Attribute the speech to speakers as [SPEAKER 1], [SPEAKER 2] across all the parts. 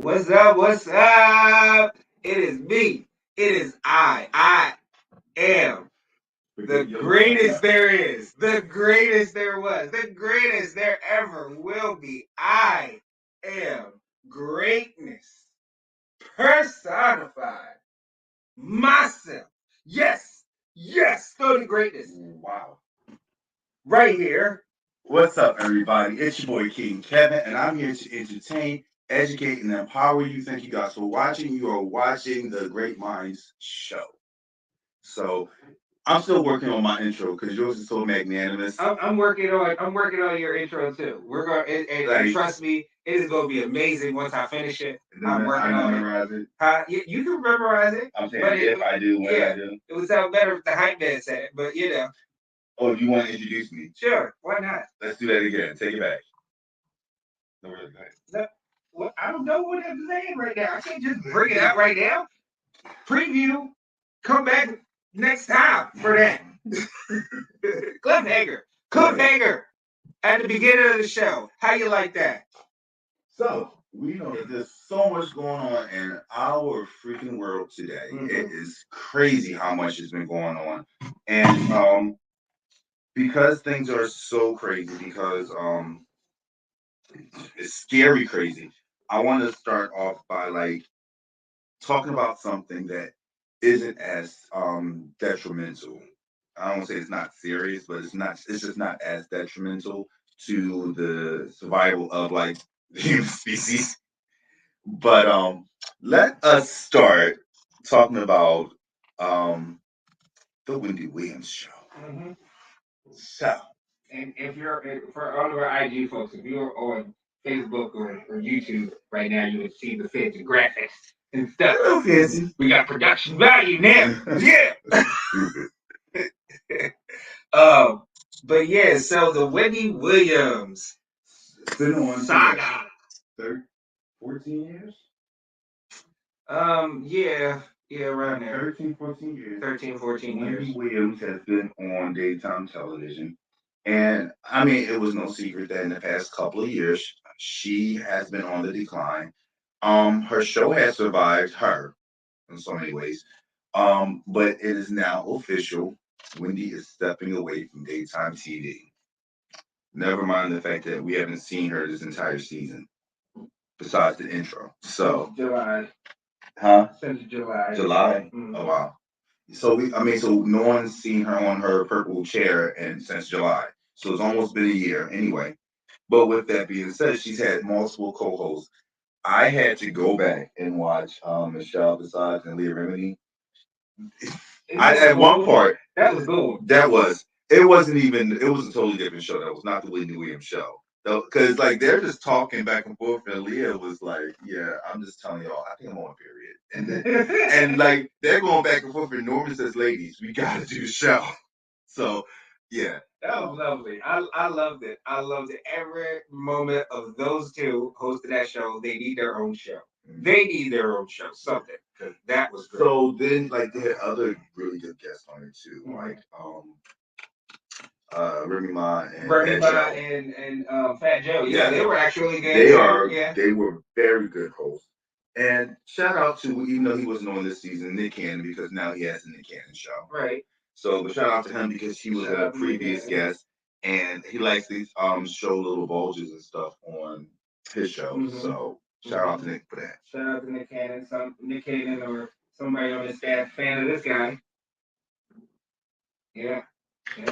[SPEAKER 1] What's up? What's up? It is me. It is I. I am the greatest there is, the greatest there was, the greatest there ever will be. I am greatness personified. Myself. Yes. Yes. Stoney Greatness.
[SPEAKER 2] Wow.
[SPEAKER 1] Right here.
[SPEAKER 2] What's up, everybody? It's your boy Kyng Kevyn, and I'm here to entertain, educate, and empower you. Thank you guys for watching. You are watching the GreatMines Show. So I'm still working on my intro because yours is so magnanimous.
[SPEAKER 1] I'm working on your intro too. We're going and trust me, it is going to be amazing once I finish it. I'm working on it. You can memorize it.
[SPEAKER 2] I'm saying if I do, when I do.
[SPEAKER 1] It would sound better if the hype man said it, but you know.
[SPEAKER 2] Oh, you want to introduce me?
[SPEAKER 1] Sure, why not?
[SPEAKER 2] Let's do that again. Take it back.
[SPEAKER 1] No, well, I don't know what I'm saying right now. I can't just bring it out right now. Preview. Come back next time for that. Cliffhanger. At the beginning of the show. How you like that?
[SPEAKER 2] So we know that there's so much going on in our freaking world today. Mm-hmm. It is crazy how much has been going on. And because things are so crazy, because it's scary crazy, I want to start off by talking about something that isn't as detrimental. I don't want to say it's not serious, but it's just not as detrimental to the survival of the human species. But let us start talking about the Wendy Williams show. Mm-hmm. So,
[SPEAKER 1] and if you're for all of our IG folks, if you're on Facebook or YouTube right now, you would see the fancy graphics and stuff.
[SPEAKER 2] Real fancy.
[SPEAKER 1] We got production value now. Yeah. But yeah, so the Wendy Williams
[SPEAKER 2] been on
[SPEAKER 1] saga.
[SPEAKER 2] 14 years?
[SPEAKER 1] Yeah, around there.
[SPEAKER 2] 13, 14 years.
[SPEAKER 1] 13, 14 years.
[SPEAKER 2] Wendy Williams has been on daytime television. And I mean, it was no secret that in the past couple of years, she has been on the decline. Her show has survived her in so many ways. But it is now official. Wendy is stepping away from daytime TV. Never mind the fact that we haven't seen her this entire season, besides the intro. So
[SPEAKER 1] July.
[SPEAKER 2] Huh?
[SPEAKER 1] Since July.
[SPEAKER 2] July? Mm-hmm. Oh wow. So no one's seen her on her purple chair since July. So it's almost been a year anyway. But with that being said, she's had multiple co-hosts. I had to go back and watch Michelle Visage and Leah Remini. At one part,
[SPEAKER 1] that was cool.
[SPEAKER 2] It was a totally different show. That was not the Wendy Williams show. Because they're just talking back and forth, and Leah was like, "Yeah, I'm just telling y'all, I think I'm on period." And they're going back and forth. And Norman says, "Ladies, we got to do the show." So yeah,
[SPEAKER 1] that was lovely. I loved it. I loved it. Every moment of those two hosting that show. They need their own show. They need their own show. Something. Because that was great.
[SPEAKER 2] So then, they had other really good guests on it too, Remy Ma and
[SPEAKER 1] Fat Joe. Yeah, they were actually good.
[SPEAKER 2] They were very good hosts. And shout out to, even though he wasn't on this season, Nick Cannon, because now he has the Nick Cannon show.
[SPEAKER 1] Right.
[SPEAKER 2] So, but shout out to him because he was a previous guest, and he likes to show little bulges and stuff on his show. Mm-hmm. So shout out to Nick for that.
[SPEAKER 1] Shout out to Nick Cannon, Nick Cannon or somebody on his staff fan of this guy. Yeah.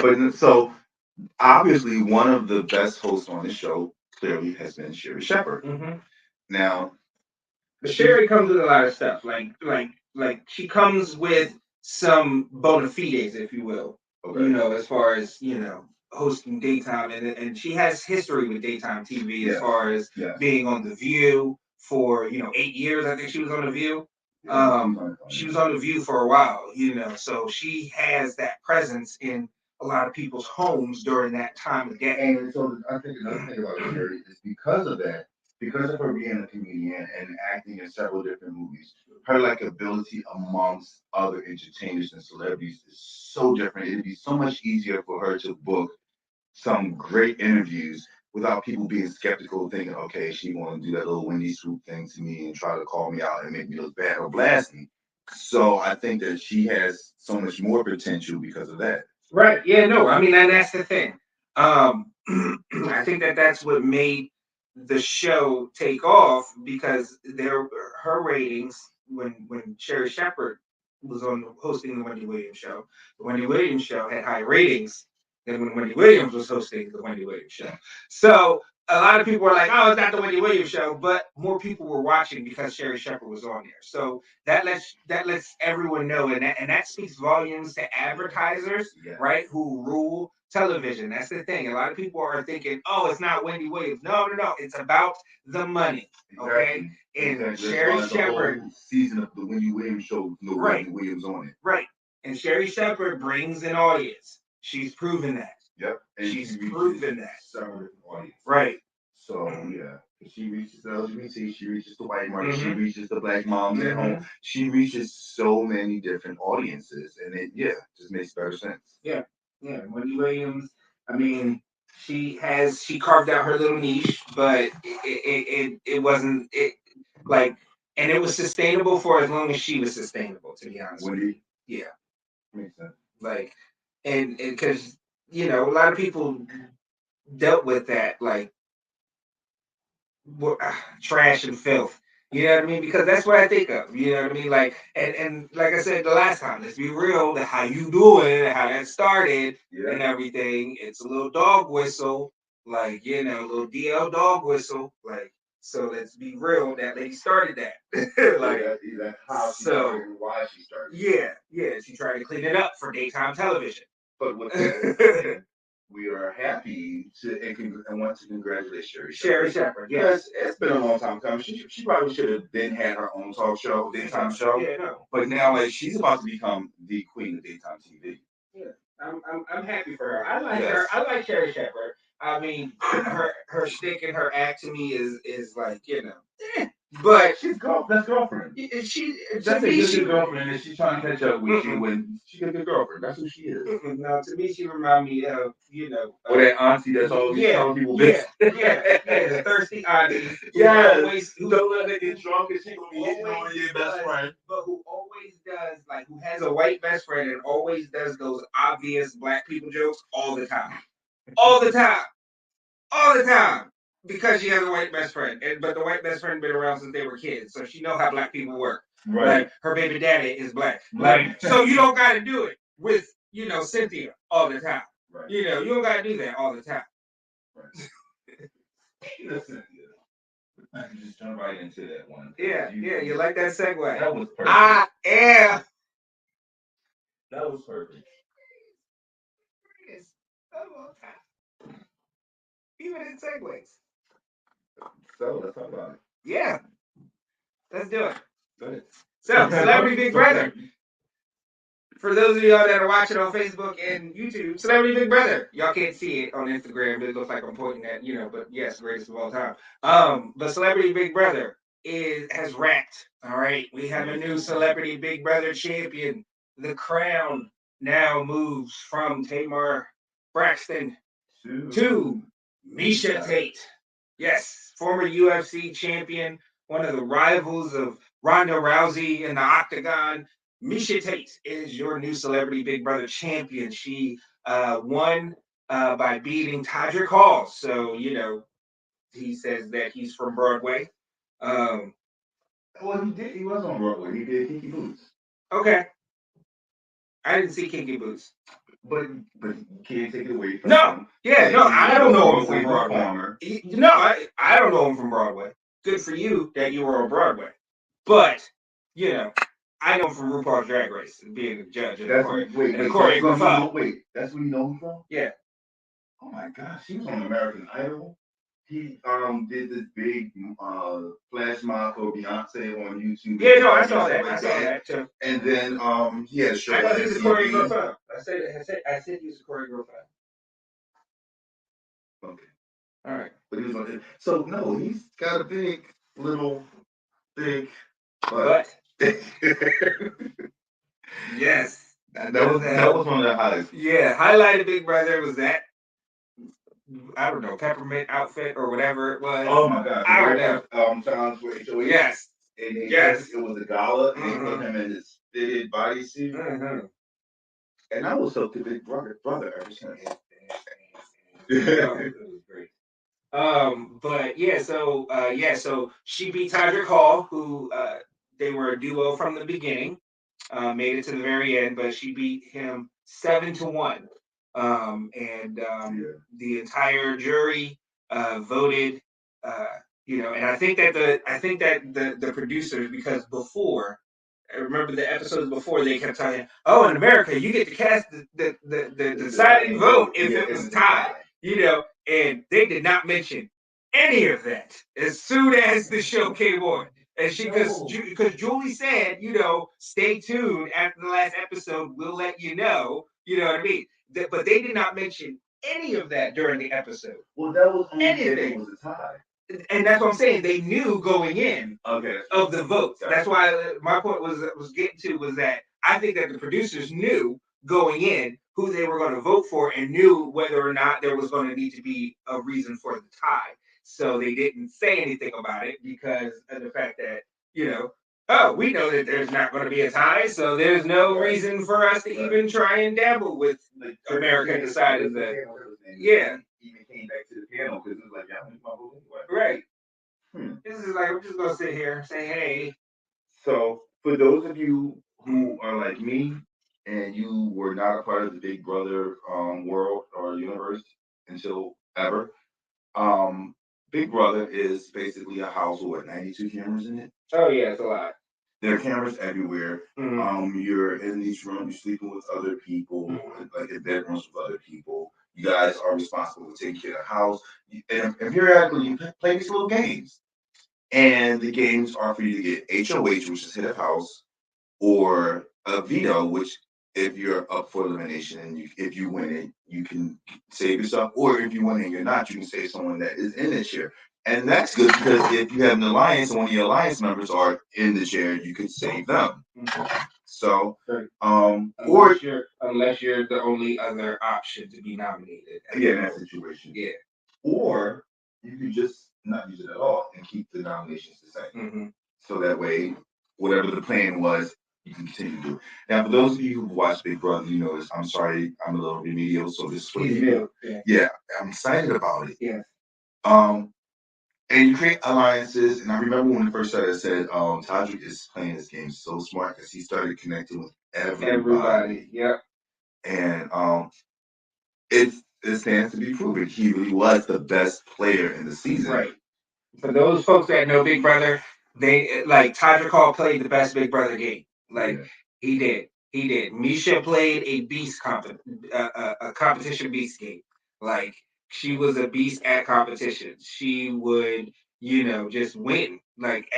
[SPEAKER 2] But so obviously one of the best hosts on the show clearly has been Sherri Shepperd. Mm-hmm. Now,
[SPEAKER 1] but Sherri comes with a lot of stuff. Like she comes with some bona fides, if you will. Okay. As far as hosting daytime, and she has history with daytime TV as far as being on The View for 8 years. I think she was on The View. She was on The View for a while, so she has that presence in a lot of people's homes during that time of day.
[SPEAKER 2] And so I think another thing about Sherri is because of her being a comedian and acting in several different movies, her ability amongst other entertainers and celebrities is so different. It'd be so much easier for her to book some great interviews without people being skeptical, thinking, okay, she want to do that little Wendy swoop thing to me and try to call me out and make me look bad or blast me. So I think that she has so much more potential because of that.
[SPEAKER 1] Right. Yeah. No. I mean, and that's the thing. I think that that's what made the show take off because her ratings when Sherri Shepperd was on hosting the Wendy Williams show, the Wendy Williams show had high ratings than when Wendy Williams was hosting the Wendy Williams show. So a lot of people were like, "Oh, it's not the Wendy Williams show," but more people were watching because Sherri Shepperd was on there. So that lets everyone know, and that speaks volumes to advertisers, right? Who rule television. That's the thing. A lot of people are thinking, "Oh, it's not Wendy Williams." No, no, no. It's about the money. Okay, and Sherri Shepperd
[SPEAKER 2] season of the Wendy Williams show, no Wendy Williams on it,
[SPEAKER 1] right? And Sherri Shepperd brings an audience. She's proven that.
[SPEAKER 2] Yep, and
[SPEAKER 1] she's proven that.
[SPEAKER 2] Several different audiences.
[SPEAKER 1] Right.
[SPEAKER 2] So yeah, she reaches the LGBT, she reaches the white market, she reaches the black moms at home. She reaches so many different audiences, and it just makes better sense.
[SPEAKER 1] Yeah, yeah. Wendy Williams. I mean, she carved out her little niche, but it wasn't like, and it was sustainable for as long as she was sustainable. To be honest,
[SPEAKER 2] Wendy.
[SPEAKER 1] Yeah,
[SPEAKER 2] makes sense.
[SPEAKER 1] Like, and because a lot of people dealt with that, like trash and filth. You know what I mean? Because that's what I think of. You know what I mean? Like, and like I said the last time, let's be real. That how you doing, how that started, and everything. It's a little dog whistle, like a little DL dog whistle, like. So let's be real. That lady started that.
[SPEAKER 2] Like that's how she started and why she started.
[SPEAKER 1] Yeah. She tried to clean it up for daytime television.
[SPEAKER 2] But with that, we are happy and want to congratulate
[SPEAKER 1] Sherri Shepperd.
[SPEAKER 2] Yes, it's been a long time coming. She probably should have had her own talk show, daytime show.
[SPEAKER 1] Yeah, no.
[SPEAKER 2] But now, like, she's about to become the queen of daytime TV.
[SPEAKER 1] Yeah, I'm happy for her. I like her. I like Sherri Shepperd. I mean, her stick and her act to me is like but
[SPEAKER 2] she's that's girlfriend. That's a good girlfriend, and she's trying to catch up with you. When she's a good girlfriend, that's who she is.
[SPEAKER 1] No, to me, she reminds me of
[SPEAKER 2] or that auntie that's always telling people business.
[SPEAKER 1] The thirsty auntie.
[SPEAKER 2] Who don't let her get drunk, and she gonna be hitting on your best friend.
[SPEAKER 1] But who always does, like, who has a white best friend and always does those obvious black people jokes all the time. All the time. Because she has a white best friend. But the white best friend been around since they were kids. So she know how black people work.
[SPEAKER 2] Right.
[SPEAKER 1] Like, her baby daddy is black. So you don't got to do it with, Cynthia all the time.
[SPEAKER 2] Right.
[SPEAKER 1] You don't got to do that all the time.
[SPEAKER 2] Right. Listen, I can just jump right into that one.
[SPEAKER 1] Yeah, you like that segue.
[SPEAKER 2] That was perfect.
[SPEAKER 1] I am.
[SPEAKER 2] That was perfect.
[SPEAKER 1] Even in segues.
[SPEAKER 2] So let's talk about it.
[SPEAKER 1] Yeah. Let's do it.
[SPEAKER 2] Go ahead.
[SPEAKER 1] So, Celebrity Big Brother. For those of y'all that are watching on Facebook and YouTube, Celebrity Big Brother. Y'all can't see it on Instagram. It looks like I'm pointing at, but yes, greatest of all time. But Celebrity Big Brother has wrapped. All right. We have a new Celebrity Big Brother champion. The crown now moves from Tamar Braxton to Misha Tate. Yes, former UFC champion, one of the rivals of Ronda Rousey in the Octagon. Misha Tate is your new Celebrity Big Brother champion. She won by beating Todrick Hall. So, he says that he's from Broadway.
[SPEAKER 2] Well, he did. He was on Broadway. He did Kinky Boots.
[SPEAKER 1] Okay. I didn't see Kinky Boots.
[SPEAKER 2] But you can't take it away from
[SPEAKER 1] him. I don't know him from Broadway. No, I don't know him from Broadway. Good for you that you were on Broadway. But, I know him from RuPaul's Drag Race, being a judge.
[SPEAKER 2] Wait, that's where you know him from?
[SPEAKER 1] Yeah.
[SPEAKER 2] Oh my gosh, he was on American Idol. He did this big flash mob for Beyonce on YouTube.
[SPEAKER 1] Yeah, no, I saw that too.
[SPEAKER 2] And then he had a show.
[SPEAKER 1] I thought he was a choreographer. I said he was a choreographer.
[SPEAKER 2] Okay.
[SPEAKER 1] All right.
[SPEAKER 2] But he was on it. So no, he's got a big butt. Yes. That was one of the highlights.
[SPEAKER 1] Yeah, highlighted Big Brother was that. I don't know, peppermint outfit or whatever it was.
[SPEAKER 2] Oh my God!
[SPEAKER 1] I don't know.
[SPEAKER 2] Times for HOH.
[SPEAKER 1] Yes.
[SPEAKER 2] And
[SPEAKER 1] Yes.
[SPEAKER 2] it was a gala, and they put
[SPEAKER 1] Mhm.
[SPEAKER 2] him in his fitted bodysuit,
[SPEAKER 1] Mhm.
[SPEAKER 2] and I was so the big brother ever since.
[SPEAKER 1] No, it was great. But yeah, so she beat Todrick Hall, who they were a duo from the beginning. Made it to the very end, but she beat him 7-1. And the entire jury voted. Uh, and I think that the producers, because before, I remember the episodes before, they kept telling, "Oh, in America, you get to cast the deciding vote if it was tied." And they did not mention any of that as soon as the show came on. And because Julie said, stay tuned after the last episode, we'll let you know. You know what I mean? But they did not mention any of that during the episode.
[SPEAKER 2] Well, that was only if
[SPEAKER 1] Anything.
[SPEAKER 2] it was a tie.
[SPEAKER 1] And that's what I'm saying. They knew going in
[SPEAKER 2] Okay.
[SPEAKER 1] of the votes. That's why my point was getting to was that I think that the producers knew going in who they were going to vote for and knew whether or not there was going to need to be a reason for the tie. So they didn't say anything about it because of the fact that, oh, we know that there's not going to be a tie, so there's no reason for us to even try and dabble with America deciding that. Yeah.
[SPEAKER 2] Even came back to the panel because it was like, yeah, I'm my vote anyway.
[SPEAKER 1] Right. This is like, we're just going to sit here and say, hey.
[SPEAKER 2] So, for those of you who are like me and you were not a part of the Big Brother world or universe until ever, Big Brother is basically a house with 92 cameras in it.
[SPEAKER 1] Oh yeah, it's a lot.
[SPEAKER 2] There are cameras everywhere. You're in these rooms, you're sleeping with other people, like in bedrooms with other people. You guys are responsible for taking care of the house. And periodically, you play these little games. And the games are for you to get HOH, which is hit a house, or a veto, which if you're up for elimination and if you win it, you can save yourself, or if you win and you're not, you can save someone that is in the chair. And that's good because if you have an alliance and one of your alliance members are in the chair, you could save them. So,
[SPEAKER 1] unless you're the only other option to be nominated.
[SPEAKER 2] Yeah, in that situation.
[SPEAKER 1] Yeah.
[SPEAKER 2] Or you could just not use it at all and keep the nominations the same. So that way, whatever the plan was, you can continue to do it. Now, for those of you who've watched Big Brother, you know this. I'm sorry, I'm a little remedial, so this is what yeah, I'm excited about it.
[SPEAKER 1] Yeah.
[SPEAKER 2] And you create alliances. And I remember when the first started, I said, Todrick is playing this game so smart because he started connecting with everybody.
[SPEAKER 1] Yep.
[SPEAKER 2] And it stands to be proven. He really was the best player in the season.
[SPEAKER 1] Right. For those folks that know Big Brother, they like Todrick Hall played the best Big Brother game. Like he did. He did. Misha played a competition beast game. Like she was a beast at competition. She would, just win like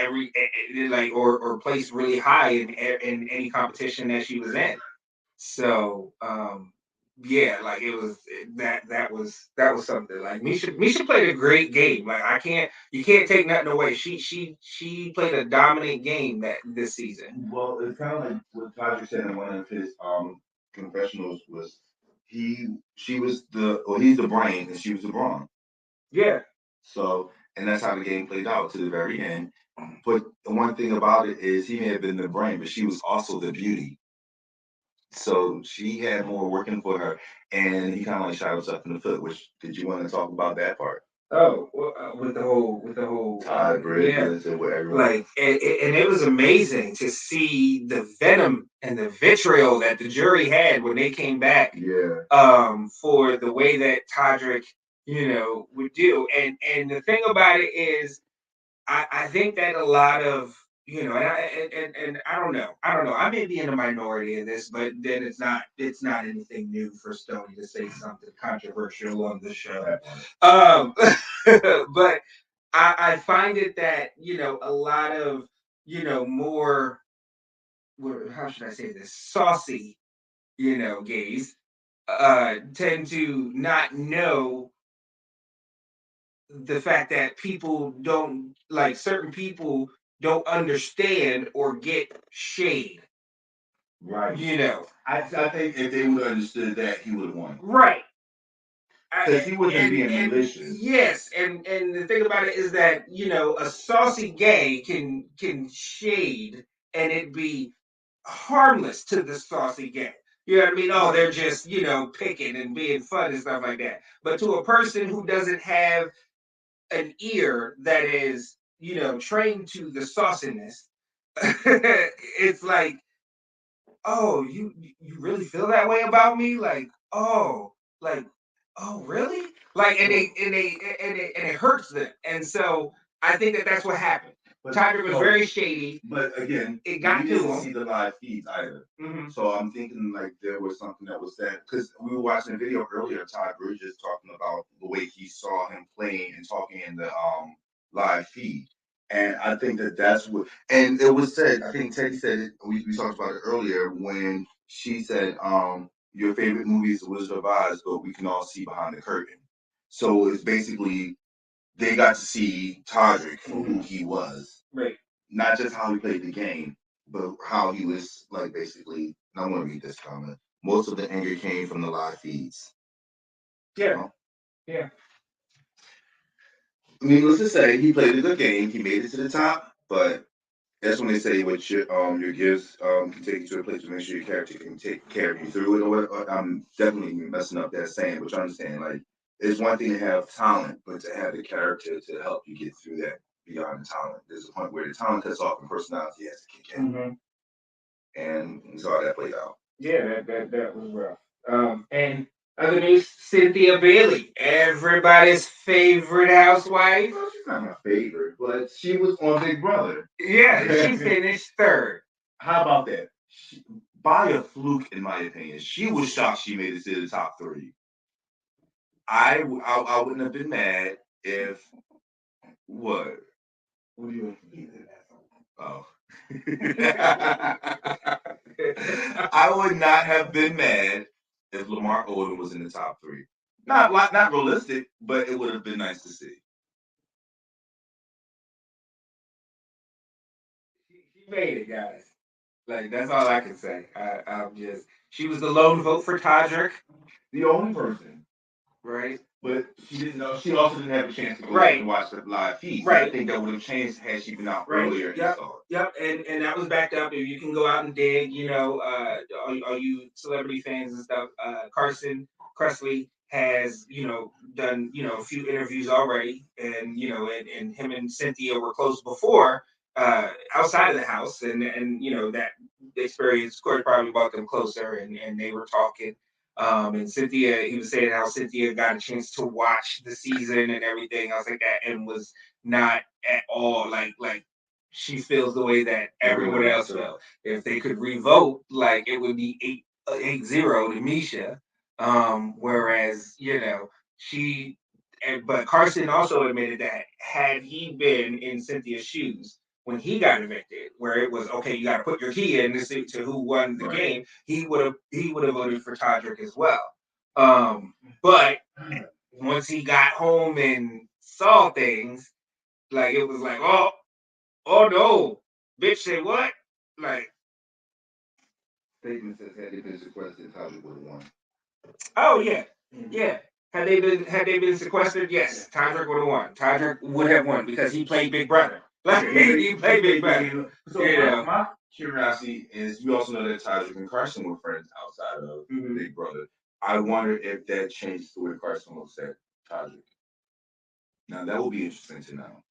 [SPEAKER 1] like or place really high in any competition that she was in. So yeah, like it was that was something. Like Misha played a great game. Like you can't take nothing away. She played a dominant game this season.
[SPEAKER 2] Well, it's kind of like what Todrick said in one of his confessionals was he's the brain and she was the brawn.
[SPEAKER 1] Yeah.
[SPEAKER 2] So and that's how the game played out to the very end. But the one thing about it is he may have been the brain, but she was also the beauty. So she had more working for her, and he kind of like shot himself in the foot. Which did you want to talk about that part?
[SPEAKER 1] Oh, well, with the whole
[SPEAKER 2] Todd Bridges and whatever.
[SPEAKER 1] Like, and it was amazing to see the venom and the vitriol that the jury had when they came back.
[SPEAKER 2] Yeah.
[SPEAKER 1] For the way that Todrick, would do, and the thing about it is, I think that a lot of and I don't know. I may be in a minority in this, but then it's not anything new for Stoney to say something controversial on the show. But I find it that a lot of more, how should I say this, saucy gays tend to not know the fact that people don't like certain people don't understand or get shade.
[SPEAKER 2] Right. I think if they would have understood that, he would have won.
[SPEAKER 1] Right.
[SPEAKER 2] Because he wasn't being malicious.
[SPEAKER 1] Yes, and the thing about it is that a saucy gay can shade and it be harmless to the saucy gay. You know what I mean? Oh, they're just picking and being fun and stuff like that. But to a person who doesn't have an ear that is trained to the sauciness, it's like, oh, you really feel that way about me? Like, oh, really? Like, and it hurts them. And so I think that's what happened. Tiger was very shady.
[SPEAKER 2] But again,
[SPEAKER 1] it got
[SPEAKER 2] we
[SPEAKER 1] to
[SPEAKER 2] didn't
[SPEAKER 1] him.
[SPEAKER 2] see the live feeds either.
[SPEAKER 1] Mm-hmm.
[SPEAKER 2] So I'm thinking like there was something that was said because we were watching a video earlier. Todd Bridges talking about the way he saw him playing and talking in the live feed. And I think that's what, and it was said, I think Teddy said it, we talked about it earlier when she said, your favorite movie is The Wizard of Oz, but we can all see behind the curtain. So it's basically, they got to see Todrick for who he was.
[SPEAKER 1] Right.
[SPEAKER 2] Not just how he played the game, but how he was, like, basically, I want to read this comment. Most of the anger came from the live feeds.
[SPEAKER 1] Yeah. Yeah.
[SPEAKER 2] Needless to say, he played a good game. He made it to the top, but that's when they say what your gifts can take you to a place to make sure your character can carry you through it. Or I'm definitely messing up that saying, but you understand, like, it's one thing to have talent, but to have the character to help you get through that beyond the talent. There's a point where the talent cuts off and personality has to kick in. Mm-hmm. And we saw that played out.
[SPEAKER 1] Yeah, that was rough. And other news, Cynthia Bailey, everybody's favorite housewife.
[SPEAKER 2] Well, she's not my favorite, but she was on Big Brother.
[SPEAKER 1] Yeah, she finished third.
[SPEAKER 2] How about that? By a fluke, in my opinion. She was shocked she made it to the top 3. I wouldn't have been mad if what? What do you mean? Oh. I would not have been mad if Lamar Odom was in the top 3. Not realistic, but it would have been nice to see.
[SPEAKER 1] She made it, guys. Like, that's all I can say. She was the lone vote for Todrick.
[SPEAKER 2] The only person.
[SPEAKER 1] Right.
[SPEAKER 2] But she didn't know. She also didn't have a chance to go back and watch the live feed. So I think that would have changed had she been out earlier.
[SPEAKER 1] Yep. And that was backed up. If you can go out and dig, all you celebrity fans and stuff. Carson Kressley has, done, a few interviews already, and and him and Cynthia were close before, outside of the house, and that experience, of course, probably brought them closer, and they were talking. And Cynthia, he was saying how Cynthia got a chance to watch the season and everything else like that, and was not at all like she feels the way that everyone else felt. If they could revote, like, it would be 8-0 to Misha. Whereas but Carson also admitted that had he been in Cynthia's shoes when he got evicted, where it was okay, you got to put your key in to see to who won the game, he would have voted for Todrick as well. But once he got home and saw things, like, it was like, oh no, bitch, say what? Like,
[SPEAKER 2] statement says had they been sequestered, Todrick would have won.
[SPEAKER 1] Oh yeah, yeah. Had they been sequestered, yes, Todrick would have won. Todrick would have won because he played Big Brother. Like, he played Big Brother.
[SPEAKER 2] So my curiosity is, we also know that Todrick and Carson were friends outside of Big Brother. I wonder if that changed the way Carson looks at Todrick. Now that would be interesting to know.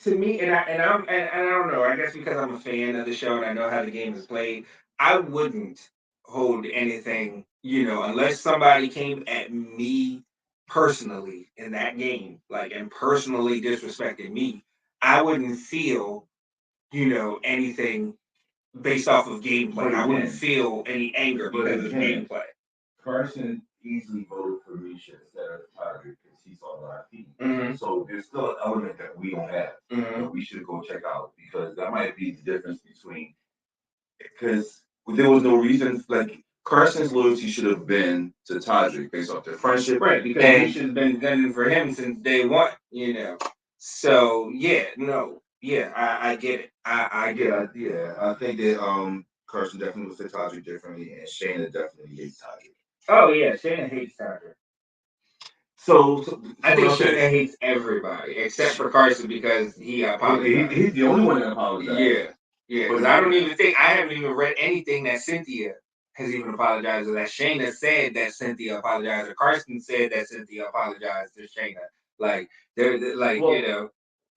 [SPEAKER 1] To me, and I don't know. I guess because I'm a fan of the show and I know how the game is played, I wouldn't hold anything, unless somebody came at me personally in that game, like, and personally disrespected me. I wouldn't feel, anything based off of gameplay. I wouldn't feel any anger because of gameplay.
[SPEAKER 2] Carson easily voted for Misha instead of Todrick because he saw the live feed. So there's still an element that we don't have that we should go check out, because that might be the difference between, because there was no reason, like, Carson's loyalty should have been to Todrick based off their friendship.
[SPEAKER 1] Right, because Misha's been gunning for him since day one, So I get it. I get it.
[SPEAKER 2] Yeah, I think that Carson definitely looks at Todrick differently, and Shayna definitely hates Todrick.
[SPEAKER 1] Oh yeah, Shayna hates Todrick.
[SPEAKER 2] So
[SPEAKER 1] I think Shayna hates everybody except for Carson because he apologized.
[SPEAKER 2] He's the only one that apologized.
[SPEAKER 1] Yeah. Because I haven't even read anything that Cynthia has even apologized, or that Shayna said that Cynthia apologized, or Carson said that Cynthia apologized to Shayna. Like they're like,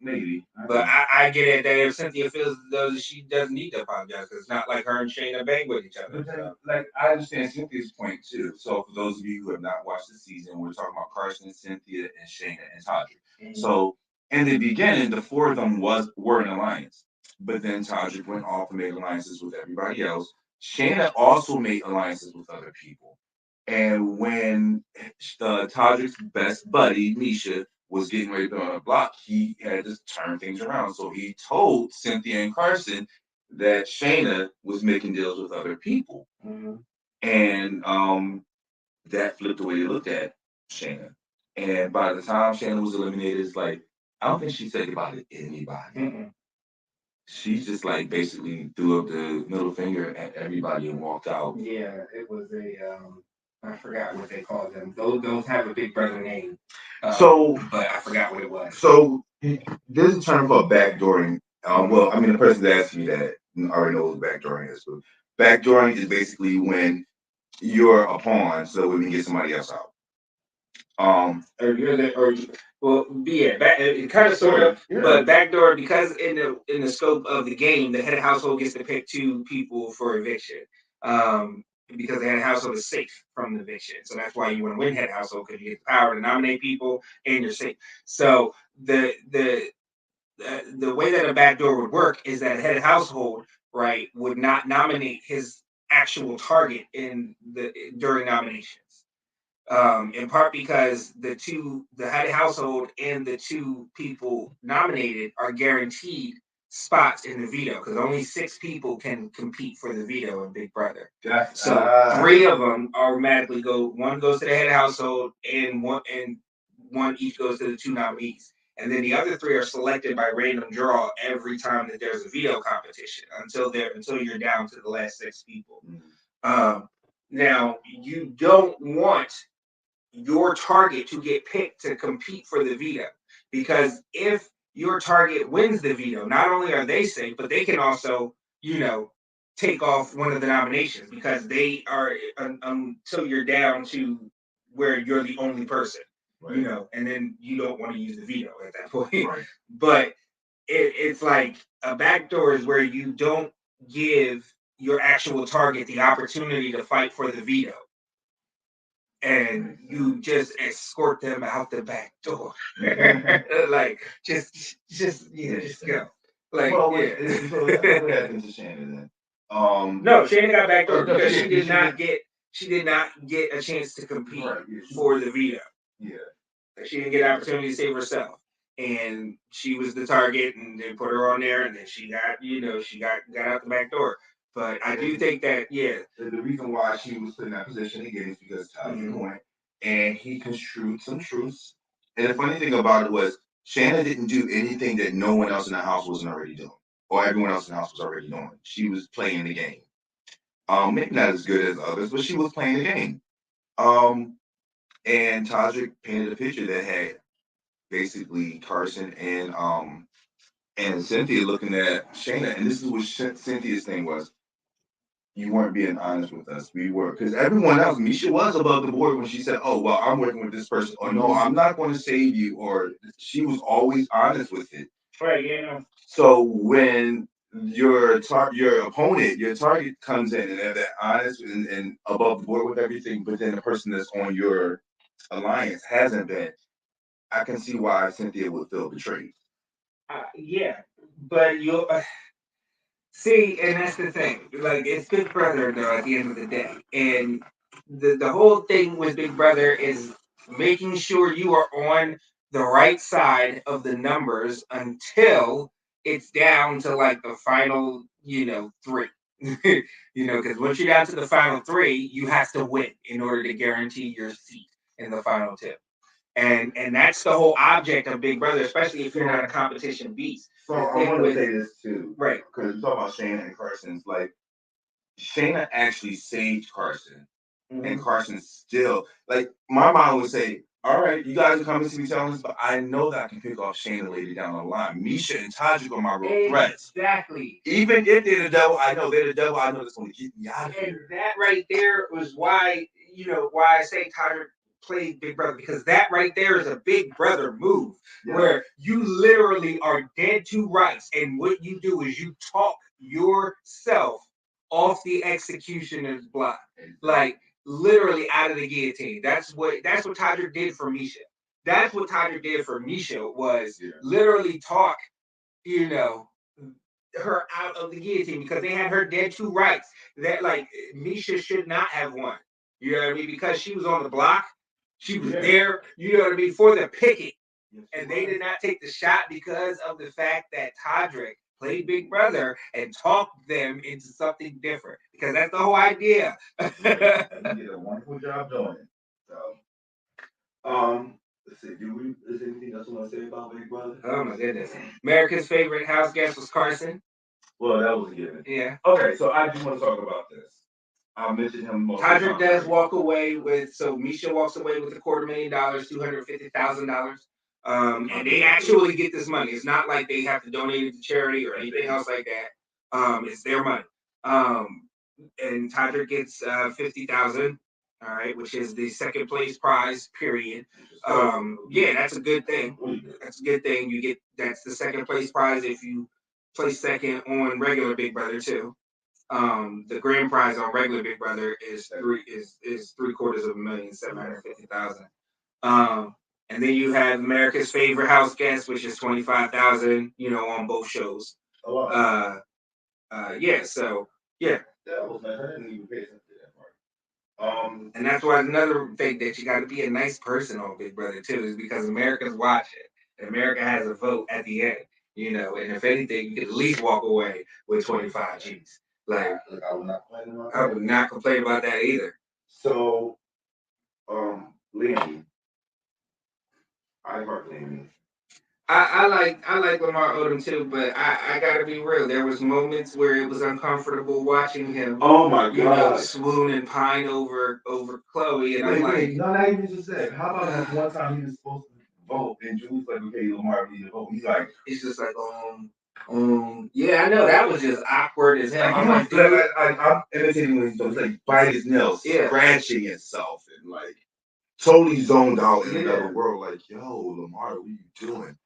[SPEAKER 2] maybe.
[SPEAKER 1] But I get it that if Cynthia feels as though she doesn't need to apologize, because it's not like her and Shayna bang with each other.
[SPEAKER 2] But then, like, I understand Cynthia's point too. So for those of you who have not watched the season, we're talking about Carson, Cynthia, and Shayna and Todrick. So in the beginning, the four of them were an alliance, but then Todrick went off and made alliances with everybody else. Shayna also made alliances with other people. And when Todrick's best buddy, Misha, was getting ready to be on a block, he had to turn things around. So he told Cynthia and Carson that Shayna was making deals with other people. And that flipped the way they looked at Shayna. And by the time Shayna was eliminated, it's like, I don't think she said goodbye to anybody. She just like basically threw up the middle finger at everybody and walked out.
[SPEAKER 1] Yeah, it was I forgot what they called them. Those have a big brother name. But I forgot what it was.
[SPEAKER 2] So there's a term called backdooring. Well, I mean, the person that asked me that already knows what backdooring is. But backdooring is basically when you're a pawn, so we can get somebody else out.
[SPEAKER 1] It kind of sort of, but backdoor, because in the scope of the game, the head of household gets to pick two people for eviction. Because the head of household is safe from the eviction, so that's why you want to win head of household, because you get the power to nominate people and you're safe. So the way that a backdoor would work is that head of household, right, would not nominate his actual target during nominations. In part because the head of household and the two people nominated are guaranteed spots in the veto, because only 6 people can compete for the veto in Big Brother. So 3 of them automatically go. One goes to the head of household, and one each goes to the 2 nominees. And then the other 3 are selected by random draw every time that there's a veto competition until you're down to the last 6 people. Now you don't want your target to get picked to compete for the veto, because if your target wins the veto, not only are they safe, but they can also, take off one of the nominations, because they are until you're down to where you're the only person, and then you don't want to use the veto at that point. Right. But it's like a backdoor is where you don't give your actual target the opportunity to fight for the veto, and you just escort them out the back door. Like just go. Like, so what happened to Shannon then? No, Shannon got backdoor because she did not get a chance to compete for the veto. Yeah. She didn't get an opportunity to save herself. And she was the target, and they put her on there, and then she got out the back door. But I do think that,
[SPEAKER 2] the reason why she was put in that position again is because Todrick went and he construed some truths. And the funny thing about it was Shannon didn't do anything that no one else in the house wasn't already doing, or everyone else in the house was already doing. She was playing the game. Maybe not as good as others, but she was playing the game. And Todrick painted a picture that had basically Carson and Cynthia looking at Shayna, and this is what Cynthia's thing was. You weren't being honest with us. We were, because everyone else, Misha was above the board when she said, "Oh, well, I'm working with this person," or "No, I'm not going to save you," or she was always honest with it.
[SPEAKER 1] Right, yeah.
[SPEAKER 2] So when your opponent, your target comes in and they're honest and above the board with everything, but then the person that's on your alliance hasn't been, I can see why Cynthia would feel betrayed.
[SPEAKER 1] Yeah, but you'll see, and that's the thing. Like, it's Big Brother, though, at the end of the day, and the whole thing with Big Brother is making sure you are on the right side of the numbers until it's down to like the final, 3. Because once you're down to the final 3, you have to win in order to guarantee your seat in the final 2. And that's the whole object of Big Brother, especially if you're not a competition beast.
[SPEAKER 2] So I want to say this too,
[SPEAKER 1] right?
[SPEAKER 2] Because we talk about Shane and Carson's, like, Shayna actually saved Carson. And Carson still, like, my mom would say, all right, you guys are coming to me telling us, but I know that I can pick off Shayna later down the line. Misha and Todrick are my real threats.
[SPEAKER 1] Exactly.
[SPEAKER 2] Even if they're the devil, I know they're the devil. I know that's going to get me out of here.
[SPEAKER 1] And that right there was why, why I say Todrick played Big Brother, because that right there is a Big Brother move, where you literally are dead to rights, and what you do is you talk yourself off the executioner's block, like literally out of the guillotine. That's what Todrick did for Misha. That's what Todrick did for Misha, was literally talk, her out of the guillotine, because they had her dead to rights. That, like, Misha should not have won. You know what I mean? Because she was on the block. She was there, for the picket. And they did not take the shot because of the fact that Todrick played Big Brother and talked them into something different. Because that's the whole idea.
[SPEAKER 2] And you did a wonderful job doing it. So, let's see. Is there anything else you want to say about Big Brother?
[SPEAKER 1] Oh my goodness. America's favorite house guest was Carson.
[SPEAKER 2] Well, that was a given.
[SPEAKER 1] Yeah.
[SPEAKER 2] Okay, so I just want to talk about this. I mentioned him most.
[SPEAKER 1] Todrick does walk away with, so Misha walks away with $250,000, $250,000. And they actually get this money. It's not like they have to donate it to charity or anything else like that. It's their money. And Todrick gets $50,000, all right, which is the second place prize, period. Yeah, that's a good thing. That's a good thing. That's the second place prize if you place second on regular Big Brother too. The grand prize on regular Big Brother is $750,000. And then you have America's favorite house guest, which is $25,000, on both shows. Yeah, so yeah.
[SPEAKER 2] That was nice. I didn't even pay attention to that part.
[SPEAKER 1] And that's why another thing that you got to be a nice person on Big Brother too, is because America's watching. And America has a vote at the end, and if anything, you could at least walk away with 25 G's. Like,
[SPEAKER 2] I would not complain about that.
[SPEAKER 1] I would not complain about that either.
[SPEAKER 2] So, Liam, I heart Liam.
[SPEAKER 1] I like Lamar Odom too, but I gotta be real. There was moments where it was uncomfortable watching him.
[SPEAKER 2] Oh my God!
[SPEAKER 1] Swoon and pine over Chloe, and I'm like,
[SPEAKER 2] not even just that. How about this one time he was supposed to vote, and Julie's like, okay, Lamar, we need to vote. He's like,
[SPEAKER 1] it's just like, yeah, I know that was just awkward as hell. I'm like,
[SPEAKER 2] I'm imitating when he's like bite his nails, scratching himself, and like totally zoned out in another world. Like, yo, Lamar, what are you doing?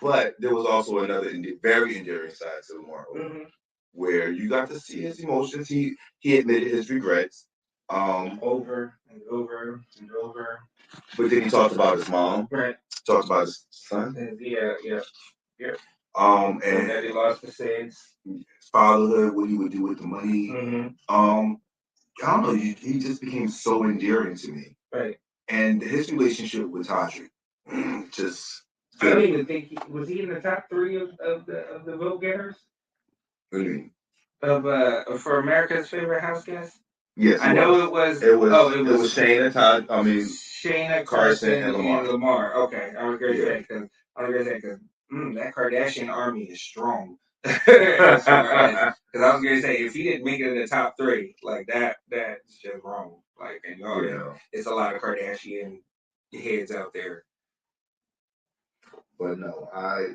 [SPEAKER 2] But there was also another very endearing side to Lamar, where you got to see his emotions. He admitted his regrets,
[SPEAKER 1] over and over and over.
[SPEAKER 2] But then he talked about his mom,
[SPEAKER 1] right?
[SPEAKER 2] Talked about his son,
[SPEAKER 1] yeah.
[SPEAKER 2] And
[SPEAKER 1] that he lost the sense,
[SPEAKER 2] fatherhood, what he would do with the money. I don't know. He just became so endearing to me,
[SPEAKER 1] right?
[SPEAKER 2] And his relationship with Todrick, just.
[SPEAKER 1] I don't even think was he in the top 3 of the vote getters.
[SPEAKER 2] What do you mean?
[SPEAKER 1] For America's favorite house guest.
[SPEAKER 2] Yes,
[SPEAKER 1] I know it was.
[SPEAKER 2] It was Shayna,
[SPEAKER 1] Shayna,
[SPEAKER 2] Carson, and
[SPEAKER 1] Lamar. Okay, I was gonna say because that Kardashian army is strong. Because I was gonna say if he didn't make it in the top 3, like that's just wrong. Like, and it's a lot of Kardashian heads out there.
[SPEAKER 2] But no, I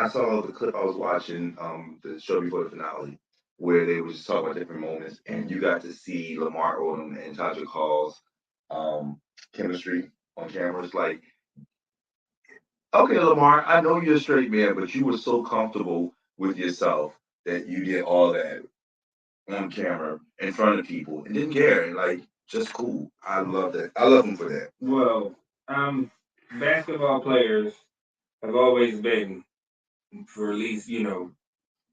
[SPEAKER 2] saw the clip. I was watching the show before the finale, where they were just talking about different moments, and you got to see Lamar Odom and Todrick Hall's chemistry on camera. It's like, okay, Lamar, I know you're a straight man, but you were so comfortable with yourself that you did all that on camera in front of people and didn't care, and like, just cool. I love that. I love him for that.
[SPEAKER 1] Well, basketball players have always been, for at least in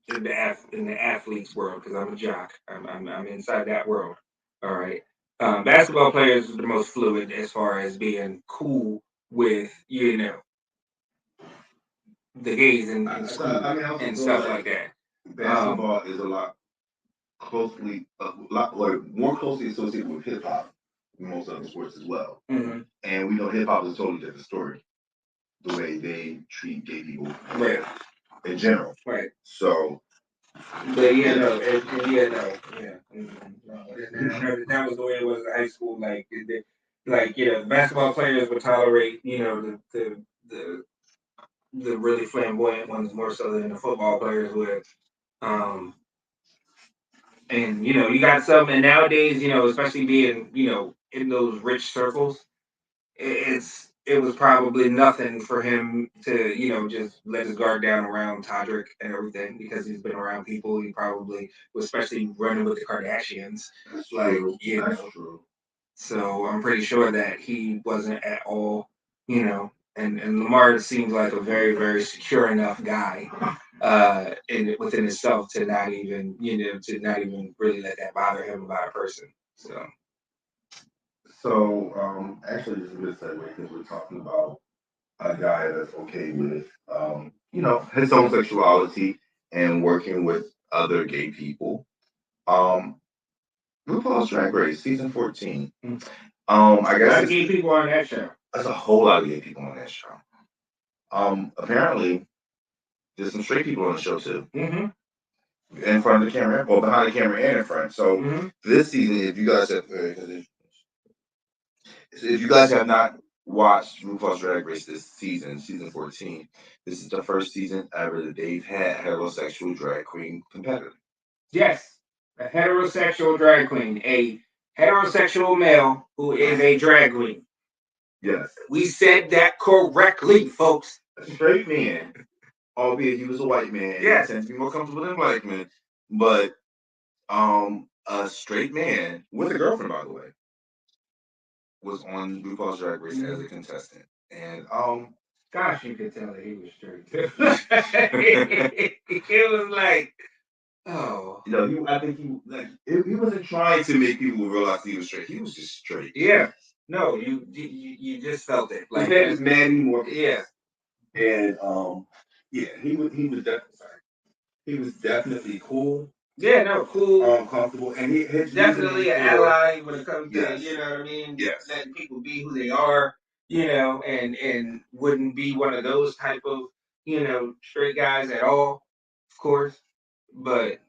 [SPEAKER 1] the athletes world, because I'm a jock. I'm inside that world. All right. Basketball players are the most fluid as far as being cool with the gays and school and stuff like that.
[SPEAKER 2] Basketball is a lot more closely associated with hip hop than most other sports as well.
[SPEAKER 1] Mm-hmm.
[SPEAKER 2] And we know hip hop is a totally different story. The way they treat gay people,
[SPEAKER 1] right,
[SPEAKER 2] in general,
[SPEAKER 1] right.
[SPEAKER 2] So
[SPEAKER 1] But yeah, no, yeah, no, yeah. No. That was the way it was in high school. Like basketball players would tolerate, the really flamboyant ones more so than the football players would. Um, and you got some, and nowadays, especially being, in those rich circles, it was probably nothing for him to, just let his guard down around Todrick and everything because he's been around people. He probably, especially running with the Kardashians,
[SPEAKER 2] That's
[SPEAKER 1] like
[SPEAKER 2] true. That's true.
[SPEAKER 1] So I'm pretty sure that he wasn't at all, and Lamar seems like a very, very secure enough guy, within himself to not even, really let that bother him about a person.
[SPEAKER 2] So, actually, this is a good segue because we're talking about a guy that's okay with, his homosexuality and working with other gay people. Um, RuPaul's Drag Race season 14. I
[SPEAKER 1] A
[SPEAKER 2] guess
[SPEAKER 1] lot of gay people on that show.
[SPEAKER 2] there's a whole lot of gay people on that show. Apparently, there's some straight people on the show too.
[SPEAKER 1] Mm-hmm.
[SPEAKER 2] In front of the camera, or behind the camera and in front. So this season, if you guys have not watched RuPaul's Drag Race this season, season 14, this is the first season ever that they've had heterosexual drag queen competitor.
[SPEAKER 1] Yes, a heterosexual drag queen, a heterosexual male who is a drag queen.
[SPEAKER 2] Yes,
[SPEAKER 1] we said that correctly, folks.
[SPEAKER 2] A straight man, albeit he was a white man,
[SPEAKER 1] Yes.
[SPEAKER 2] he tends to be more comfortable than black men, but a straight man with a girlfriend, by the way, was on RuPaul's Drag Race as a contestant, and
[SPEAKER 1] gosh, you could tell that he was straight. It was like, oh,
[SPEAKER 2] I think he wasn't trying to make people realize he was straight. He was just straight.
[SPEAKER 1] Yeah, no, you just felt it.
[SPEAKER 2] Like that is mad anymore.
[SPEAKER 1] Yeah,
[SPEAKER 2] and yeah, he was definitely cool.
[SPEAKER 1] Yeah, no, cool.
[SPEAKER 2] Comfortable, and he
[SPEAKER 1] Definitely an ally when it comes to,
[SPEAKER 2] Yes.
[SPEAKER 1] you know what I mean?
[SPEAKER 2] Yes.
[SPEAKER 1] Letting people be who they are, and wouldn't be one of those type of, straight guys at all, of course. But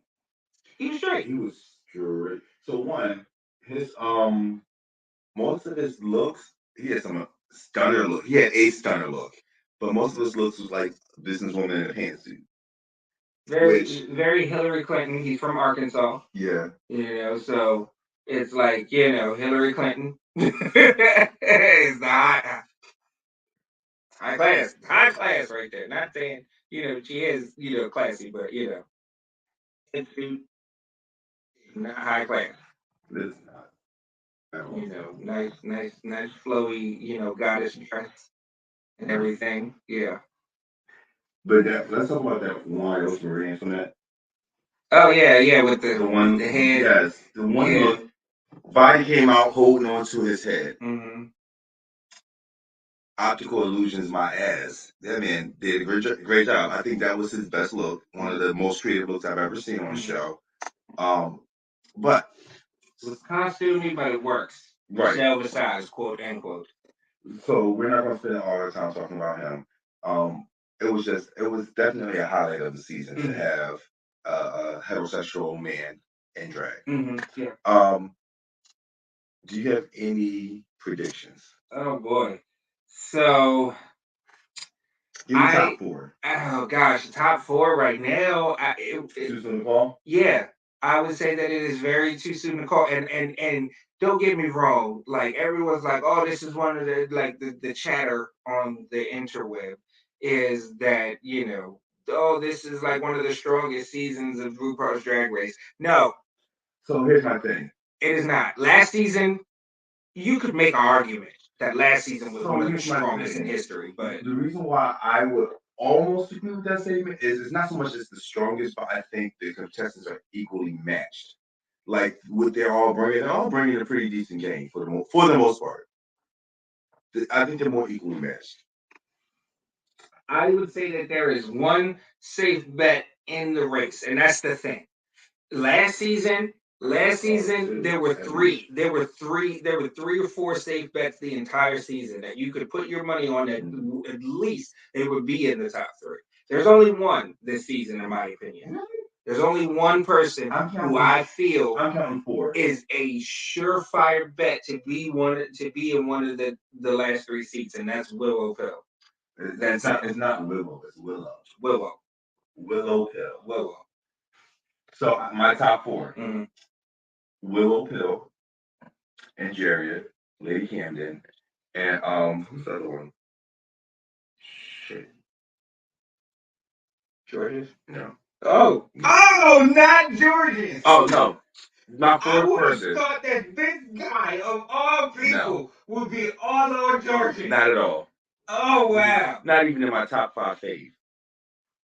[SPEAKER 1] he was straight.
[SPEAKER 2] He was straight. So one, his most of his looks, he had some stunner look. He had a stunner look, but most of his looks was like businesswoman in a pantsuit.
[SPEAKER 1] Very Hillary Clinton. He's from Arkansas.
[SPEAKER 2] Yeah.
[SPEAKER 1] So it's like, Hillary Clinton is not high class right there. Not saying, she is, classy, but it's not high class.
[SPEAKER 2] It's not.
[SPEAKER 1] Nice flowy, goddess dress and everything. Yeah.
[SPEAKER 2] But let's talk about that one Ocean Marie Antoinette.
[SPEAKER 1] Oh yeah, with the
[SPEAKER 2] one,
[SPEAKER 1] the head.
[SPEAKER 2] Yes, the one look. Body came out holding onto his head.
[SPEAKER 1] Mm-hmm.
[SPEAKER 2] Optical illusions, my ass. That man did a great job. I think that was his best look. One of the most creative looks I've ever seen on the show. But
[SPEAKER 1] it's costumey, but it works.
[SPEAKER 2] Right.
[SPEAKER 1] Michelle Visage, quote unquote.
[SPEAKER 2] So we're not gonna spend all the time talking about him. It was definitely a highlight of the season to have a heterosexual man in drag.
[SPEAKER 1] Yeah.
[SPEAKER 2] Do you have any predictions?
[SPEAKER 1] Oh boy. So
[SPEAKER 2] give me top four.
[SPEAKER 1] Oh gosh, top four right now.
[SPEAKER 2] Too soon to call?
[SPEAKER 1] Yeah, I would say that it is very too soon to call. And don't get me wrong, like everyone's like, oh, this is one of the chatter on the interweb is that, oh, this is like one of the strongest seasons of RuPaul's Drag Race. No.
[SPEAKER 2] So here's my thing.
[SPEAKER 1] It is not. Last season, you could make an argument that last season was one of the strongest in history. But
[SPEAKER 2] the reason why I would almost agree with that statement is it's not so much as the strongest, but I think the contestants are equally matched. Like what they're all bringing a pretty decent game for the most part. I think they're more equally matched.
[SPEAKER 1] I would say that there is one safe bet in the race, and that's the thing. Last season, there were three or four safe bets the entire season that you could put your money on that at least they would be in the top three. There's only one this season, in my opinion. There's only one person who I feel
[SPEAKER 2] I'm counting 4
[SPEAKER 1] is a surefire bet to be in one of the last 3 seats, and that's Willow Pill.
[SPEAKER 2] It's not Willow. It's Willow.
[SPEAKER 1] Willow
[SPEAKER 2] Pill. So my top 4: Willow Pill, Angeria, Lady Camden, and who's the other one? Shit.
[SPEAKER 1] George's?
[SPEAKER 2] No.
[SPEAKER 1] Oh, not George's.
[SPEAKER 2] Oh no. My
[SPEAKER 1] I
[SPEAKER 2] fourth
[SPEAKER 1] would have
[SPEAKER 2] person.
[SPEAKER 1] thought that this guy of all people would be all on George's.
[SPEAKER 2] Not at all.
[SPEAKER 1] Oh wow.
[SPEAKER 2] Not even in my top 5 fave.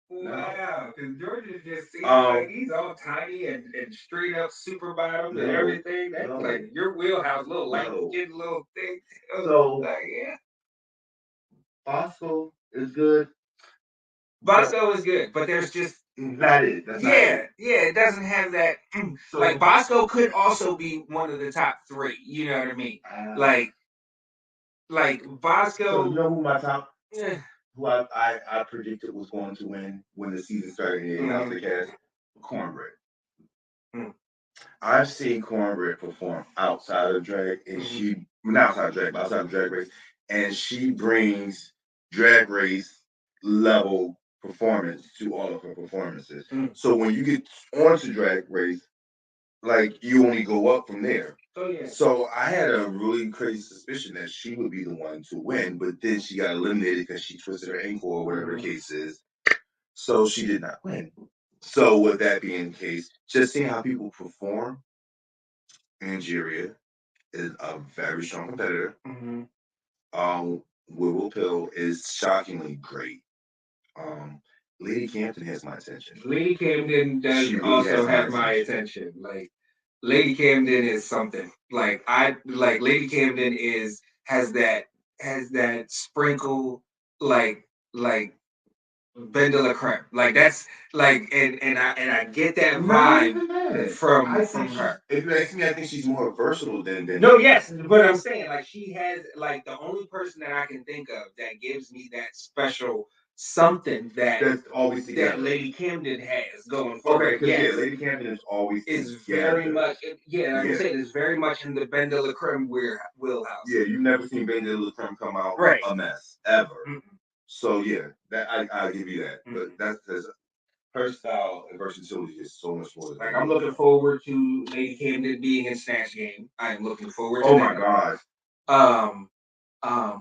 [SPEAKER 1] Wow, because George's just seems like he's all tiny and straight up super bottom and everything. That's like your wheelhouse, little languages, little things.
[SPEAKER 2] So
[SPEAKER 1] like, yeah.
[SPEAKER 2] Bosco is good.
[SPEAKER 1] Bosco is good, but there's just
[SPEAKER 2] not it. That's not it.
[SPEAKER 1] Yeah, it doesn't have that. So, like Bosco could also be one of the top 3. You know what I mean? Like Bosco.
[SPEAKER 2] So you know who my top? Who I predicted was going to win when the season started and they announced the cast? Cornbread. I've seen Cornbread perform outside of drag, and not outside of drag, but outside of Drag Race, and she brings Drag Race level performance to all of her performances. So when you get onto Drag Race, like you only go up from there.
[SPEAKER 1] Oh yeah.
[SPEAKER 2] So I had a really crazy suspicion that she would be the one to win, but then she got eliminated because she twisted her ankle or whatever the case is. So she did not win. So with that being the case, just seeing how people perform, Angeria is a very strong competitor. Willow Pill is shockingly great. Lady Camden has my attention.
[SPEAKER 1] Lady Camden does also have my attention. Like Lady Camden is something. Like Lady Camden has that sprinkle like Ben de la Creme. Like that's like and I get that vibe from her.
[SPEAKER 2] If you ask me, I think she's more versatile than
[SPEAKER 1] No, yes, but I'm saying like she has like the only person that I can think of that gives me that special something that's
[SPEAKER 2] always together.
[SPEAKER 1] That Lady Camden has going for her.
[SPEAKER 2] Okay, yeah, Lady Camden is always
[SPEAKER 1] very much like I said, it's very much in the Ben de la Creme wheelhouse.
[SPEAKER 2] Yeah, you've never seen Ben de la Creme come out a mess ever. So yeah, that I'll give you that. But that's her style and versatility is so much more.
[SPEAKER 1] Like I'm looking forward to Lady Camden being in Snatch Game. I am looking forward to
[SPEAKER 2] that. Oh my
[SPEAKER 1] gosh.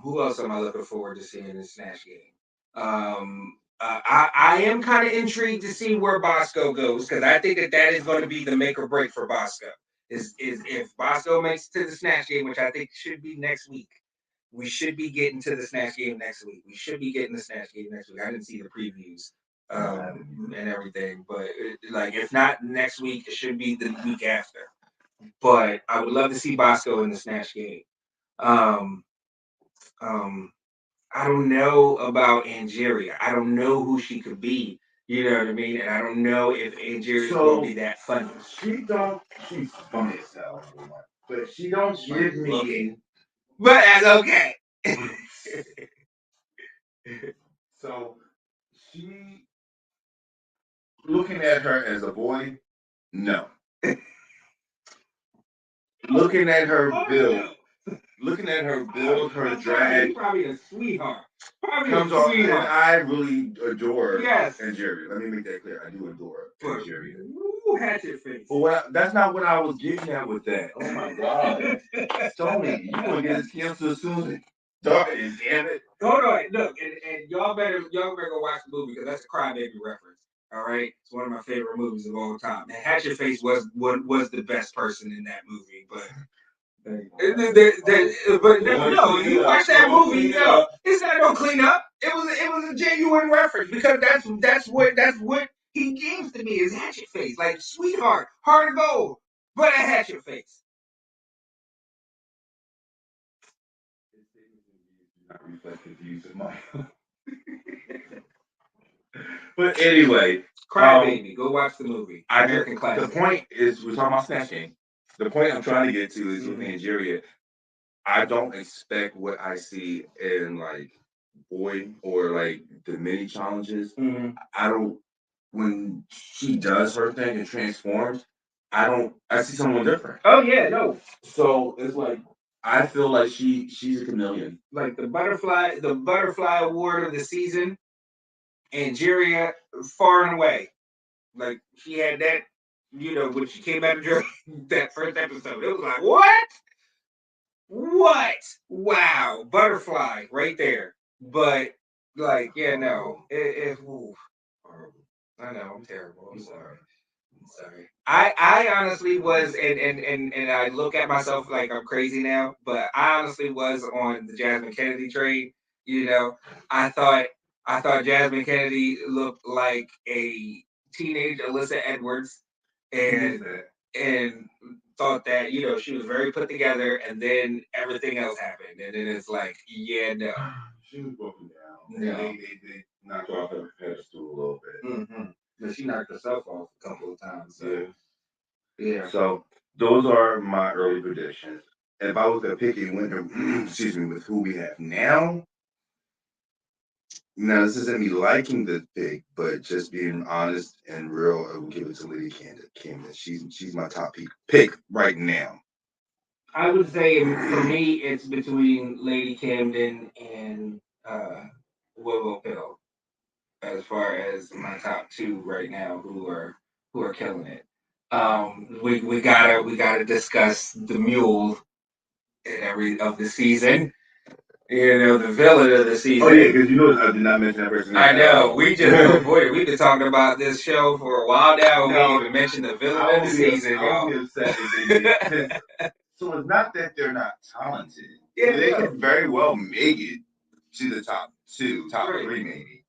[SPEAKER 1] Who else am I looking forward to seeing in Snatch Game? I am kind of intrigued to see where Bosco goes because I think that is going to be the make or break for Bosco. Is if Bosco makes it to the Snatch Game, which I think should be next week. We should be getting to the Snatch Game next week. We should be getting the Snatch Game next week. I didn't see the previews and everything, but like if not next week, it should be the week after. But I would love to see Bosco in the Snatch Game. I don't know about Angeria. I don't know who she could be. You know what I mean? And I don't know if Angeria's going to be that funny.
[SPEAKER 2] She's funny as hell, but she don't give me.
[SPEAKER 1] But that's okay.
[SPEAKER 2] So she, looking at her as a boy, no. Looking at her build, her drag.
[SPEAKER 1] She's probably a sweetheart.
[SPEAKER 2] Comes off, and I really adore Angeria. Let me make that clear. I do adore Angeria.
[SPEAKER 1] Ooh, hatchet face.
[SPEAKER 2] But that's not what I was getting at with that. Oh my God. Stoney, you want to get his cancer as soon as it starts, damn it.
[SPEAKER 1] Hold on, look, and y'all better go watch the movie because that's a crybaby reference. All right, it's one of my favorite movies of all time. And Hatchet Face was the best person in that movie, but. But no, you watch that movie, no, it's not no clean up. It was a genuine reference because that's what he gives to me is Hatchet Face, like sweetheart, heart of gold, but a Hatchet Face.
[SPEAKER 2] Not reflect the views of my. But anyway,
[SPEAKER 1] Crybaby, go watch the movie.
[SPEAKER 2] American Classic. The point is, we're talking about Snatch Game. The point I'm trying to get to is with Angeria. I don't expect what I see in like Boy or like the mini challenges. I don't when she does her thing and transforms, I see someone different.
[SPEAKER 1] Oh yeah, no.
[SPEAKER 2] So it's like I feel like she's a chameleon.
[SPEAKER 1] Like the butterfly award of the season, Angeria far and away. Like she had that, when she came out of that first episode, it was like, what? What? Wow, butterfly right there. But like, yeah, no, ooh, horrible. I know, I'm terrible. I'm sorry. I'm sorry. I honestly was, and I look at myself like I'm crazy now, but I honestly was on the Jasmine Kennedy train. You know, I thought I thought Jasmine Kennedy looked like a teenage Alyssa Edwards, and and thought that she was very put together, and then everything else happened, and then it's like, yeah, no,
[SPEAKER 2] She was broken down.
[SPEAKER 1] no.
[SPEAKER 2] They knocked her off her pedestal a little bit.
[SPEAKER 1] But she knocked herself off a couple of times. So. Yeah.
[SPEAKER 2] So those are my early predictions. If I was to pick a winner, excuse me, with who we have now, this isn't me liking the pick, but just being honest and real, I will give it to Lady Camden. She's my top pick right now.
[SPEAKER 1] I would say for me, it's between Lady Camden and Willow Pill as far as my top two right now, who are killing it. We gotta discuss the mule in every of the season. The villain of the season.
[SPEAKER 2] Oh yeah, because I did not mention that person.
[SPEAKER 1] I know. We've been talking about this show for a while now. We didn't even mention the villain of the season, y'all.
[SPEAKER 2] I'll be upset if they did. So it's not that they're not talented. Yeah, they could very well make it to the top two, top three, maybe.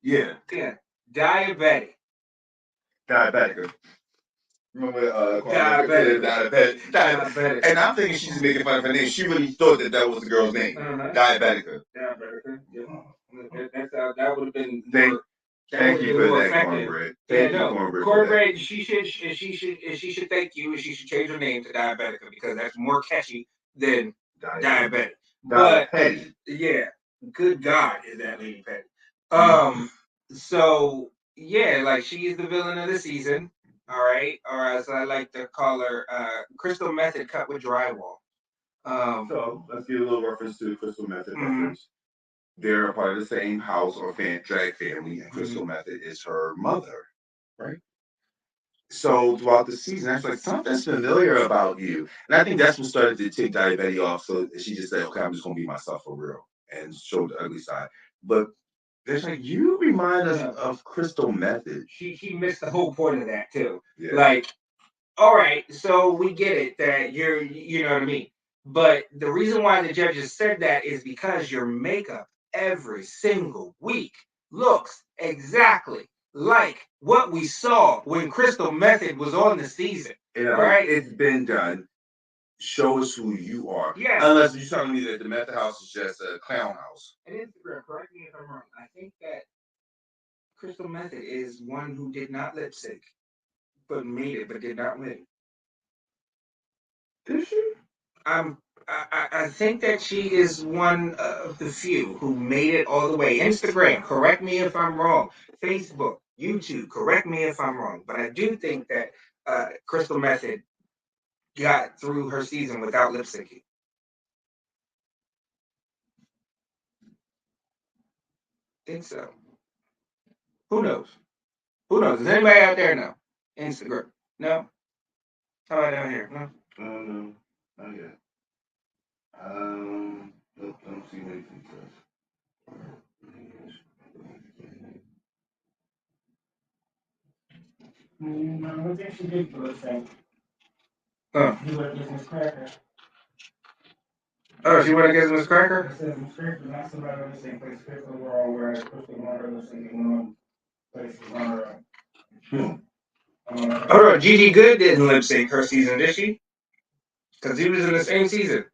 [SPEAKER 2] Yeah.
[SPEAKER 1] Yeah. Diabetic.
[SPEAKER 2] Remember,
[SPEAKER 1] Diabetic.
[SPEAKER 2] And I'm thinking she's making fun of her name. She really thought that was the girl's name. Diabetica.
[SPEAKER 1] Yeah. That would have been.
[SPEAKER 2] Thank you for that, Cornbread. Thank you,
[SPEAKER 1] Cornbread. She should thank you, and she should change her name to Diabetica because that's more catchy than Diabetic. But yeah, good God, is that Lady Petty? So yeah, like she is the villain of the season. All right, or as I like to call her, Crystal Method cut with drywall.
[SPEAKER 2] So let's give a little reference to Crystal Method reference. They're a part of the same house or drag family, and Crystal Method is her mother, right? So throughout the season, I was like, something's familiar about you. And I think that's what started to take Diabetes off. So she just said, okay, I'm just going to be myself for real and show the ugly side. But there's like, you remind us of Crystal Method.
[SPEAKER 1] She missed the whole point of that, too. Yeah. Like, all right, so we get it that you know what I mean? But the reason why the judges said that is because your makeup every single week looks exactly like what we saw when Crystal Method was on the season.
[SPEAKER 2] All right, it's been done. Show us who you are.
[SPEAKER 1] Yeah.
[SPEAKER 2] Unless you're telling me that the Method House is just a clown house.
[SPEAKER 1] And Instagram, correct me if I'm wrong. I think that Crystal Method is one who did not lip sync, but made it, but did not win.
[SPEAKER 2] Did she?
[SPEAKER 1] I think that she is one of the few who made it all the way. Instagram, correct me if I'm wrong. Facebook, YouTube, correct me if I'm wrong. But I do think that Crystal Method got through her season without lip syncing. Think so. Who knows? Who knows? Does anybody out there know? Instagram? No? How about down here? No?
[SPEAKER 2] No, not yet. Don't see anything first.
[SPEAKER 1] I think she did lip sync. Oh. She went against Miss Cracker. Oh, she went against Miss Cracker? I said Miss Cracker, not somebody on the same place, fifth overall, whereas Crystal won her lip sync in one place on her own. Oh no, Gigi Good didn't lip sync her season, did she? Because he was in the same season.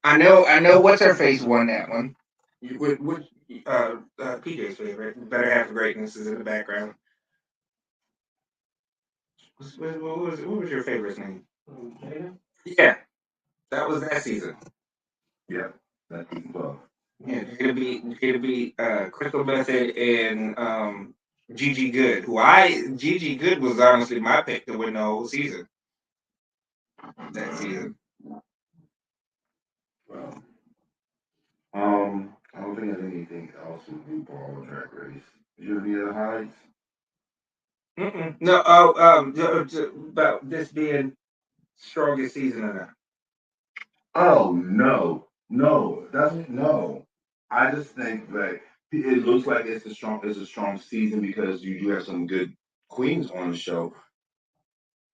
[SPEAKER 1] I know. What's her face won that one? Which PJ's favorite? Better Half of Greatness is in the background. What was your favorite's name? Yeah, that was that season.
[SPEAKER 2] Yeah, that season 12.
[SPEAKER 1] Yeah, it'll be Crystal Method and Gigi Good. Gigi Good was honestly my pick to win the whole season. That season.
[SPEAKER 2] Well, I don't think there's anything else with RuPaul or Drag Race. Did you have any other highlights?
[SPEAKER 1] No. About this being strongest season of that.
[SPEAKER 2] Oh no, that's no. I just think that it looks like it's a strong season because you do have some good queens on the show.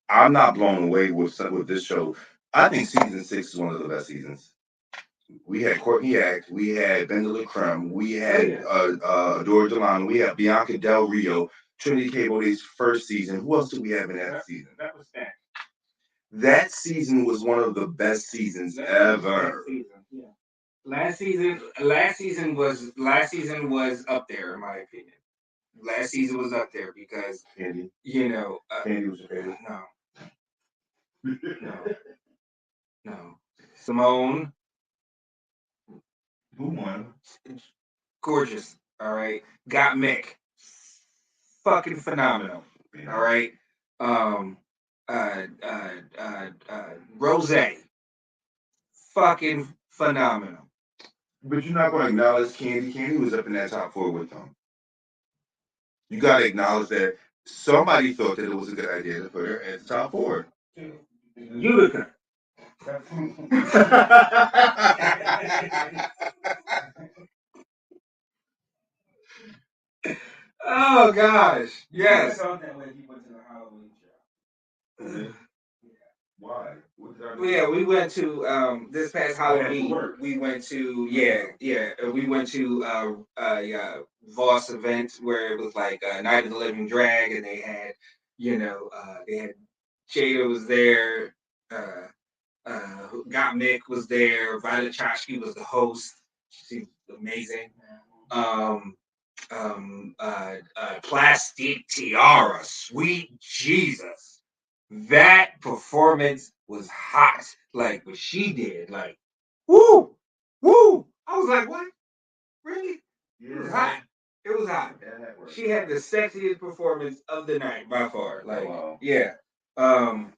[SPEAKER 2] I'm not blown away with this show. I think season 6 is one of the best seasons. We had Courtney Act, we had Benjamin Crumb, we had Adore Delano, we had Bianca Del Rio, Trinity K. Bodie's first season. Who else did we have in that season?
[SPEAKER 1] That was that.
[SPEAKER 2] That season was one of the best seasons ever.
[SPEAKER 1] Last season was up there in my opinion. Last season was up there because
[SPEAKER 2] Candy.
[SPEAKER 1] Candy
[SPEAKER 2] was your favorite.
[SPEAKER 1] No. Simone.
[SPEAKER 2] Who won?
[SPEAKER 1] Gorgeous. All right. Got Mick. Fucking phenomenal.
[SPEAKER 2] Yeah.
[SPEAKER 1] All right. Rose. Fucking phenomenal.
[SPEAKER 2] But you're not going to acknowledge Candy. Candy was up in that top 4 with them. You got to acknowledge that somebody thought that it was a good idea to put her at the top 4.
[SPEAKER 1] Utica. Oh gosh, yes.
[SPEAKER 3] I thought that when he went to the Halloween show.
[SPEAKER 2] Why?
[SPEAKER 1] We went to this past Halloween. We went to we went to Voss event where it was like Night of the Living Drag, and they had they had Jada was there, Got Mick was there, Violet Chachki was the host. She's amazing. Plastic Tiara, sweet Jesus. That performance was hot. Like what she did, like, woo, woo. I was like, what? Really?
[SPEAKER 2] Yeah.
[SPEAKER 1] It was hot. It was hot.
[SPEAKER 2] Yeah,
[SPEAKER 1] she had the sexiest performance of the night by far. Like,
[SPEAKER 2] wow.
[SPEAKER 1] Yeah. Alyssa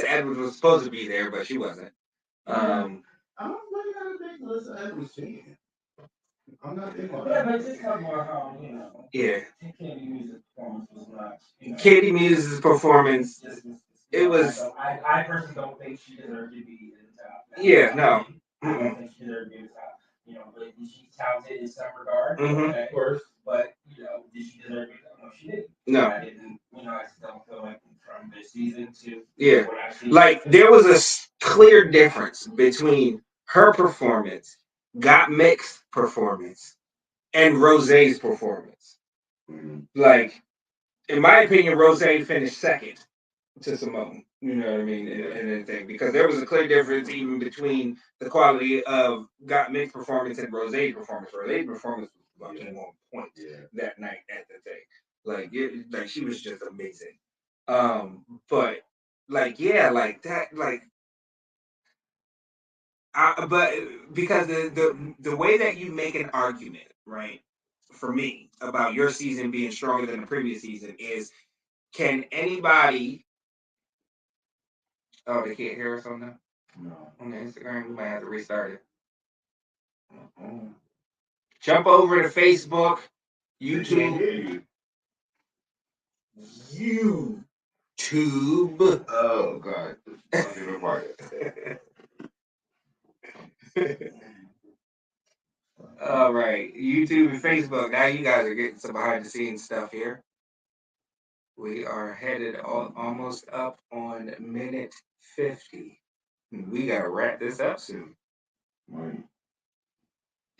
[SPEAKER 1] Edwards was supposed to be there, but she wasn't.
[SPEAKER 2] I'm really not a big Alyssa Edwards fan. I'm not big on
[SPEAKER 3] Yeah, but just talk about how,
[SPEAKER 1] Yeah.
[SPEAKER 3] Candy Muse's performance was not,
[SPEAKER 1] Candy Muse's performance, it was.
[SPEAKER 3] I personally don't think she deserved to be in the top.
[SPEAKER 1] Yeah, no.
[SPEAKER 3] I don't think she deserved to be in the top. But she's talented in some regard,
[SPEAKER 1] Of
[SPEAKER 3] course. But did she deserve to be? No, she didn't.
[SPEAKER 1] No.
[SPEAKER 3] I didn't. I just don't feel like from this season to
[SPEAKER 1] what I've seen. Like there was a clear difference between her performance, Got Mixed performance, and Rose's performance. Like, in my opinion, Rose finished second to Simone. You know what I mean? And everything. Because there was a clear difference even between the quality of Got Mixed performance and Rose's performance. Rose's performance was fucking on point that night at the thing. Like she was just amazing. But like that, but because the way that you make an argument, right, for me about your season being stronger than the previous season is, can anybody? Oh, they can't hear us on that.
[SPEAKER 2] No.
[SPEAKER 1] On the Instagram, we might have to restart it. Jump over to Facebook, YouTube. YouTube.
[SPEAKER 2] Oh God.
[SPEAKER 1] All right, YouTube and Facebook. Now you guys are getting some behind the scenes stuff here. We are headed almost up on minute 50. We gotta wrap this up soon.
[SPEAKER 2] Right.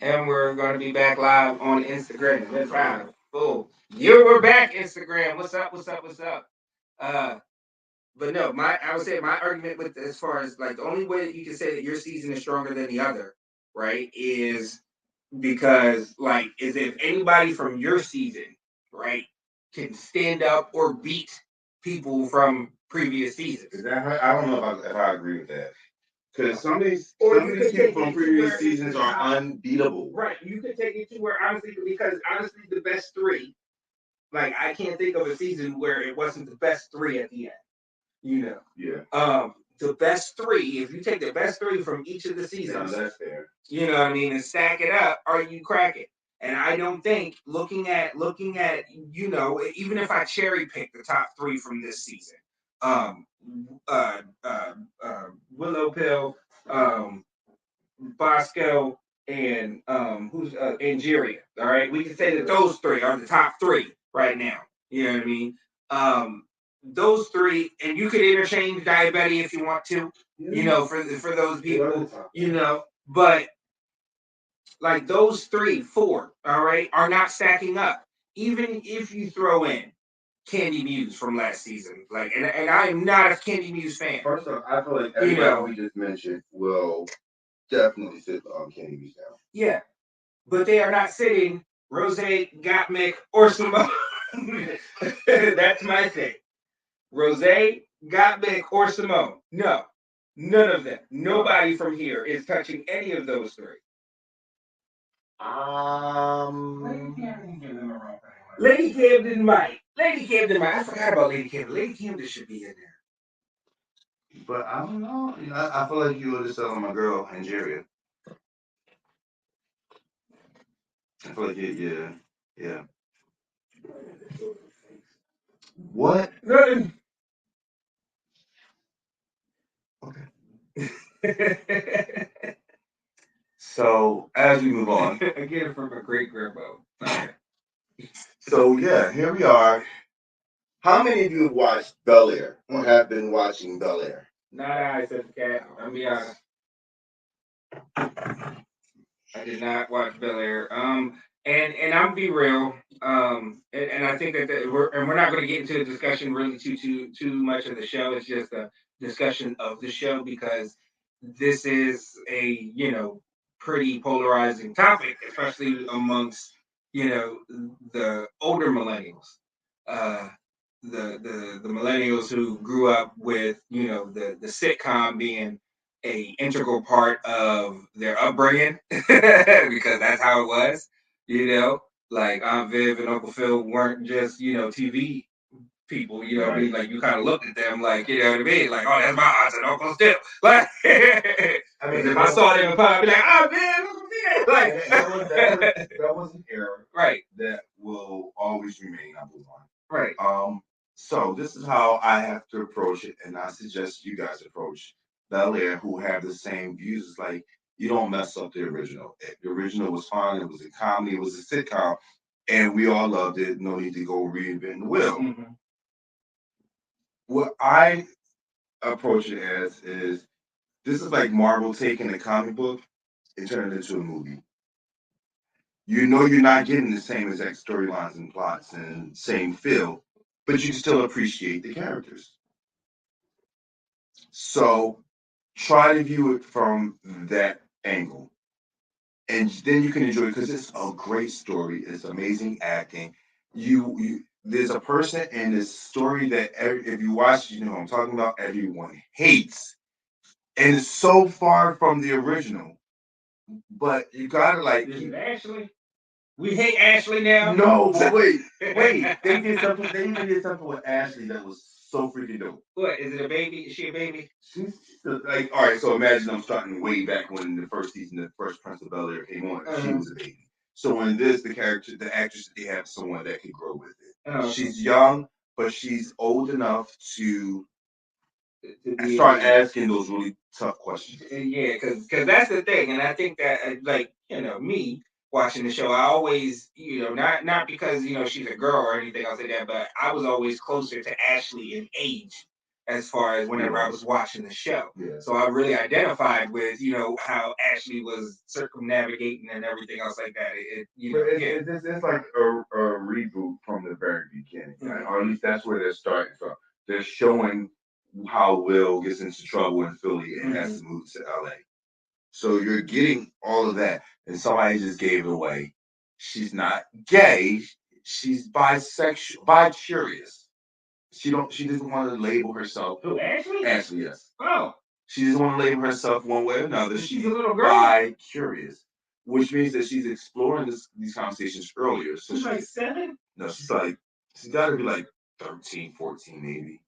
[SPEAKER 1] And we're gonna be back live on Instagram. That's right. Full. We're back, Instagram. What's up? What's up? What's up? But no, I would say my argument with as far as like the only way that you can say that your season is stronger than the other, right, is because like is if anybody from your season, right, can stand up or beat people from previous seasons.
[SPEAKER 2] I don't know if I agree with that. Because some of these
[SPEAKER 1] Or you could take
[SPEAKER 2] people from
[SPEAKER 1] it to
[SPEAKER 2] previous
[SPEAKER 1] where it's
[SPEAKER 2] seasons
[SPEAKER 1] the
[SPEAKER 2] are
[SPEAKER 1] top.
[SPEAKER 2] unbeatable.
[SPEAKER 1] Right. You could take it to where honestly, because honestly, the best three, like I can't think of a season where it wasn't the best three at the end. You know.
[SPEAKER 2] Yeah.
[SPEAKER 1] The best three, if you take the best three from each of the
[SPEAKER 2] Yeah,
[SPEAKER 1] seasons,
[SPEAKER 2] that's fair.
[SPEAKER 1] you know what I mean, and stack it up, or you crack it. And I don't think looking at you know, even if I cherry pick the top three from this season, um, Willow Pill, Bosco, and who's Angeria. All right, we can say that those three are the top three right now. You know what I mean? Those three, and you could interchange Diabetes if you want to. You know, for those people, you know, but like those 3, 4, all right, are not stacking up. Even if you throw in Candy Muse from last season, like, and I am not a Candy Muse fan.
[SPEAKER 2] First off, I feel like everybody we just mentioned will definitely sit on Candy Muse now.
[SPEAKER 1] Yeah, but they are not sitting Rose, Gottmik, or Simone. That's my thing. Rose, Gottmik, or Simone. No, none of them. Nobody from here is touching any of those three.
[SPEAKER 3] Lady Camden give them a run for their money.
[SPEAKER 1] Lady Camden might. Lady Camden might. I forgot about Lady Camden. Lady Camden should be in there.
[SPEAKER 2] But I don't know. You know, I feel like you were just telling my girl, Angeria. I feel like yeah. What?
[SPEAKER 1] Nothing.
[SPEAKER 2] Okay. So as we move on,
[SPEAKER 1] Again from a great grandma.
[SPEAKER 2] So yeah, here we are. How many of you have watched Bel-Air or have been watching Bel-Air?
[SPEAKER 1] Not I, said the cat. I'll be honest. I did not watch Bel-Air. And I'm be real. And I think that we're not going to get into a discussion really too much of the show. It's just a discussion of the show because this is a pretty polarizing topic, especially amongst the older millennials. The millennials who grew up with the sitcom being a integral part of their upbringing because that's how it was, like Aunt Viv and Uncle Phil weren't just TV people, what I mean? Like you kind of looked at them like, you know what I mean? Like, oh, that's my aunts and uncles still. Like, I mean, if I saw them in pub, I'd be like, oh man, Uncle Phil. Like
[SPEAKER 2] that was an era,
[SPEAKER 1] right?
[SPEAKER 2] That will always remain number one,
[SPEAKER 1] right?
[SPEAKER 2] So this is how I have to approach it, and I suggest you guys approach Bel-Air, who have the same views. It's like you don't mess up the original. The original was fun. It was a comedy. It was a sitcom, and we all loved it. No need to go reinvent the wheel. Mm-hmm. What I approach it as is this is like Marvel taking a comic book and turning it into a movie. You know you're not getting the same exact storylines and plots and same feel, but you still appreciate the characters. So try to view it from that angle. And then you can enjoy it because it's a great story. It's amazing acting. You there's a person in this story that if you watch, you know what I'm talking about, everyone hates. And it's so far from the original. But you gotta like
[SPEAKER 1] Ashley. We hate Ashley now.
[SPEAKER 2] No, but wait. They did something. They even did something with Ashley that was so freaking dope.
[SPEAKER 1] What is it? A baby? Is she a baby?
[SPEAKER 2] She's like, all right. So imagine I'm starting way back when the first season, the first Prince of Bel-Air came on. She was a baby. So in this, the actress that they have someone that could grow with it. Okay. She's young, but she's old enough to start asking those really tough questions.
[SPEAKER 1] Yeah, because that's the thing, and I think that like me watching the show, I always not because she's a girl or anything else like that, but I was always closer to Ashley in age as far as whenever I was watching the show. Yeah. So I really identified with how Ashley was circumnavigating and everything else like that.
[SPEAKER 2] It's like a reboot from the very beginning, right? Or at least that's where they're starting from. They're showing how Will gets into trouble in Philly and has to move to LA. So you're getting all of that, and somebody just gave it away. She's not gay. She's bisexual, bi-curious. She doesn't want to label herself.
[SPEAKER 1] Who, Ashley?
[SPEAKER 2] Ashley, yes.
[SPEAKER 1] Oh.
[SPEAKER 2] She doesn't want to label herself one way or another.
[SPEAKER 1] She's a little girl.
[SPEAKER 2] Bi-curious, which means that she's exploring these conversations earlier. So
[SPEAKER 1] she's like 7?
[SPEAKER 2] No, she's got to be like 13, 14 maybe.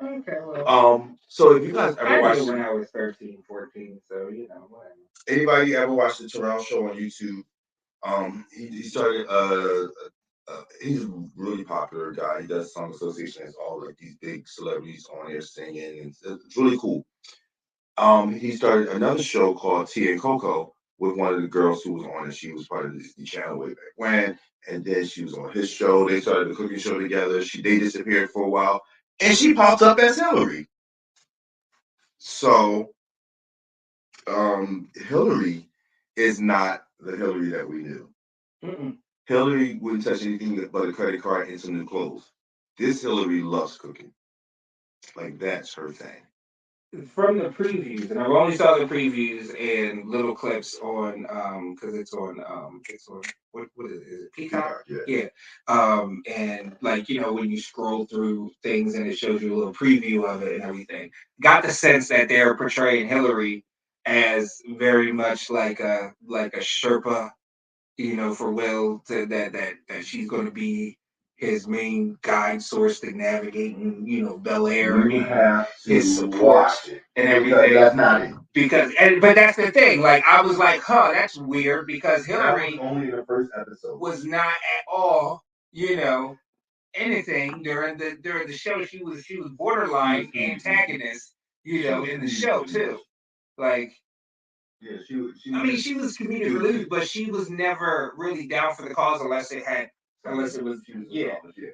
[SPEAKER 1] Okay, well.
[SPEAKER 2] So if you guys ever
[SPEAKER 1] I
[SPEAKER 2] watched
[SPEAKER 1] knew when I was 13, 14, so whatever.
[SPEAKER 2] Anybody ever watched the Terrell Show on YouTube? He started he's a really popular guy. He does song association, has all like these big celebrities on there singing, and it's really cool. He started another show called Tea and Coco with one of the girls who was on it. She was part of the channel way back when, and then she was on his show. They started the cooking show together. They disappeared for a while, and she popped up as Hillary. So, Hillary is not the Hillary that we knew.
[SPEAKER 1] Mm-mm.
[SPEAKER 2] Hillary wouldn't touch anything but a credit card and some new clothes. This Hillary loves cooking. Like, that's her thing.
[SPEAKER 1] From the previews, and I've only saw the previews and little clips on because it's on what is it? Is it Peacock? Yeah. And like when you scroll through things and it shows you a little preview of it and everything, got the sense that they're portraying Hillary as very much like a Sherpa, for Will, to that she's going to be his main guide source to navigating, Bel-Air,
[SPEAKER 2] You have to
[SPEAKER 1] his support
[SPEAKER 2] watch it
[SPEAKER 1] and
[SPEAKER 2] because
[SPEAKER 1] everything.
[SPEAKER 2] that's not it.
[SPEAKER 1] But that's the thing. Like I was like, that's weird because Hillary
[SPEAKER 2] That was only the first episode.
[SPEAKER 1] was not at all, anything during the show. She was borderline antagonist, in the show too. Like.
[SPEAKER 2] Yeah, she was
[SPEAKER 1] Comedic relief, but she was never really down for the cause unless it was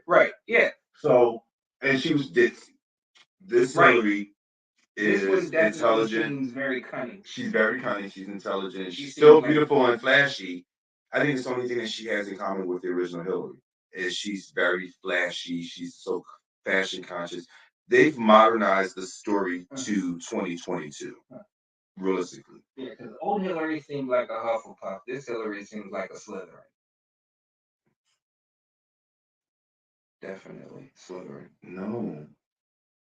[SPEAKER 1] right, yeah.
[SPEAKER 2] So, and she was this
[SPEAKER 1] Right.
[SPEAKER 2] Hillary is
[SPEAKER 1] this one definitely
[SPEAKER 2] intelligent.
[SPEAKER 1] seems very cunning.
[SPEAKER 2] She's very cunning. She's intelligent. She's still beautiful and flashy. I think it's the only thing that she has in common with the original Hillary is she's very flashy. She's so fashion conscious. They've modernized the story to 2022. Realistically.
[SPEAKER 1] Yeah, because old Hillary seemed like a Hufflepuff. This Hillary seems like a Slytherin. Definitely Slytherin.
[SPEAKER 2] No.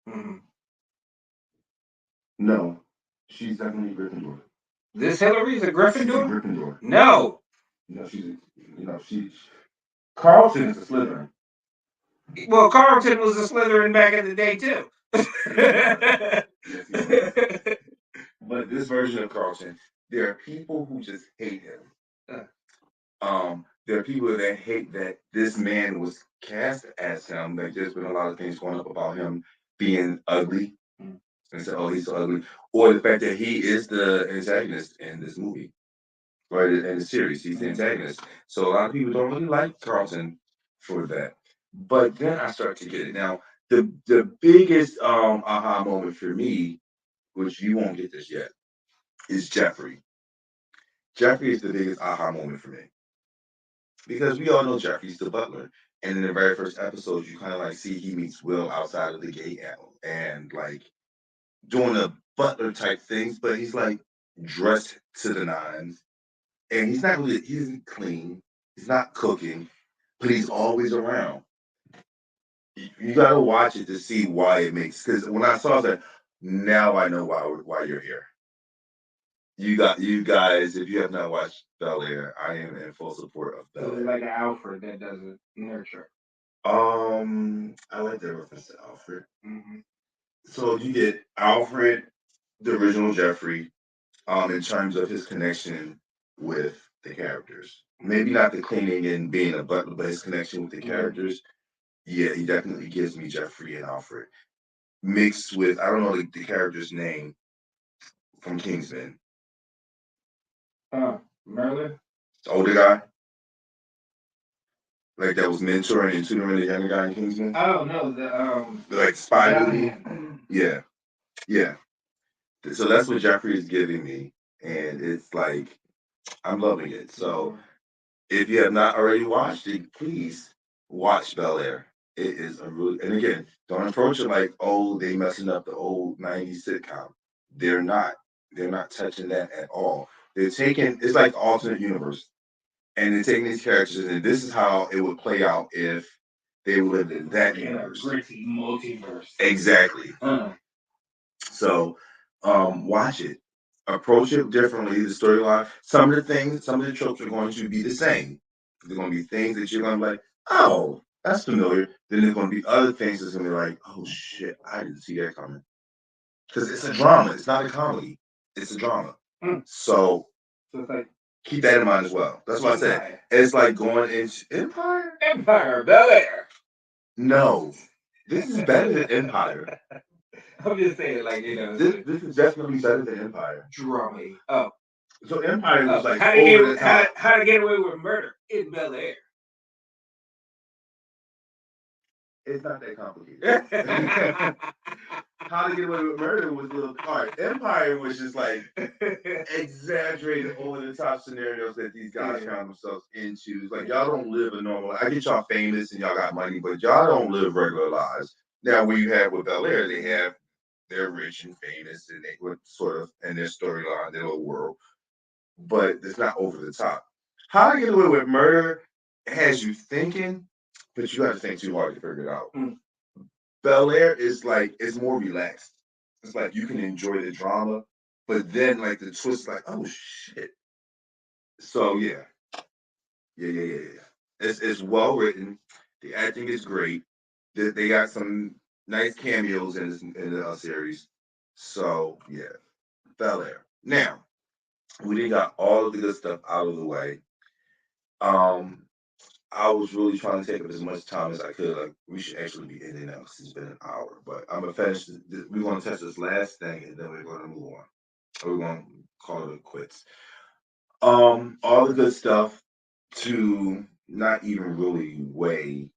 [SPEAKER 1] Mm-hmm.
[SPEAKER 2] No. She's definitely Gryffindor.
[SPEAKER 1] This Hillary's a Gryffindor?
[SPEAKER 2] She's a Gryffindor.
[SPEAKER 1] No.
[SPEAKER 2] No, she's Carlton is a Slytherin.
[SPEAKER 1] Well, Carlton was a Slytherin back in the day too.
[SPEAKER 2] Yes, he was. But this version of Carlton, there are people who just hate him. There are people that hate that this man was cast as him. Like there's been a lot of things going up about him being ugly. And say, oh, he's so ugly. Or the fact that he is the antagonist in this movie. Or in the series. He's the antagonist. So a lot of people don't really like Carlton for that. But then I start to get it. Now, the biggest aha moment for me, which you won't get this yet, is Jeffrey. Jeffrey is the biggest aha moment for me. Because we all know Jeffrey's the butler. And in the very first episode, you kind of like see he meets Will outside of the gate and like doing the butler type things, but he's like dressed to the nines. And he isn't clean. He's not cooking, but he's always around. You gotta watch it to see why it makes, because when I saw that, now I know why you're here. You guys, if you have not watched Bel-Air, I am in full support of Bel-Air.
[SPEAKER 1] It's like an Alfred that doesn't nurture.
[SPEAKER 2] I like that reference to Alfred.
[SPEAKER 1] Mm-hmm.
[SPEAKER 2] So you get Alfred, the original Jeffrey, in terms of his connection with the characters. Maybe not the cleaning and being a butler, but his connection with the characters. Yeah, he definitely gives me Jeffrey and Alfred. Mixed with, I don't know the character's name from Kingsman.
[SPEAKER 1] Merlin?
[SPEAKER 2] The older guy? Like that was mentoring and tutoring the younger guy in Kingsman?
[SPEAKER 1] Oh, no,
[SPEAKER 2] like spy movie? Yeah. Yeah. So that's what Jeffrey is giving me. And it's like, I'm loving it. So if you have not already watched it, please watch Bel-Air. It is a really, and again, don't approach it like, oh, they messing up the old 90s sitcom. They're not. They're not touching that at all. They're taking, it's like alternate universe. And they're taking these characters, and this is how it would play out if they lived in that universe.
[SPEAKER 1] Gritty multiverse.
[SPEAKER 2] Exactly. So watch it. Approach it differently. The storyline. Some of the tropes are going to be the same. There's going to be things that you're going to be like, oh, that's familiar. Then there's going to be other things that's going to be like, oh shit, I didn't see that coming. Because it's a drama. It's not a comedy. It's a drama. So
[SPEAKER 1] it's like
[SPEAKER 2] keep that in mind as well. That's what I said. It's like going into
[SPEAKER 1] Empire, Bel-Air.
[SPEAKER 2] No, this is better than Empire.
[SPEAKER 1] I'm just saying, like, you know,
[SPEAKER 2] this is definitely better than Empire.
[SPEAKER 1] Drama. Oh,
[SPEAKER 2] so Empire was like
[SPEAKER 1] how to get away with murder in Bel-Air.
[SPEAKER 2] It's not that complicated. How to Get Away with Murder was a little hard. Empire was just like exaggerated over the top scenarios that these guys found themselves into. It's like y'all don't live a normal life. I get y'all famous and y'all got money, but y'all don't live regular lives. Now, what you have with Bel-Air, they're rich and famous and they would sort of in their storyline, their little world. But it's not over the top. How to Get Away with Murder has you thinking, but you have to think too hard to figure it out. Bel-Air is like, it's more relaxed. It's like you can enjoy the drama, but then like the twist, like, oh shit. So yeah. It's well written. The acting is great. They got some nice cameos in the series. So yeah, Bel-Air. Now, we done got all of the good stuff out of the way. I was really trying to take up as much time as I could. Like, we should actually be ending now because it's been an hour. But I'm gonna finish. We're gonna test this last thing, and then we're gonna move on. We're gonna call it quits. All the good stuff to not even really weigh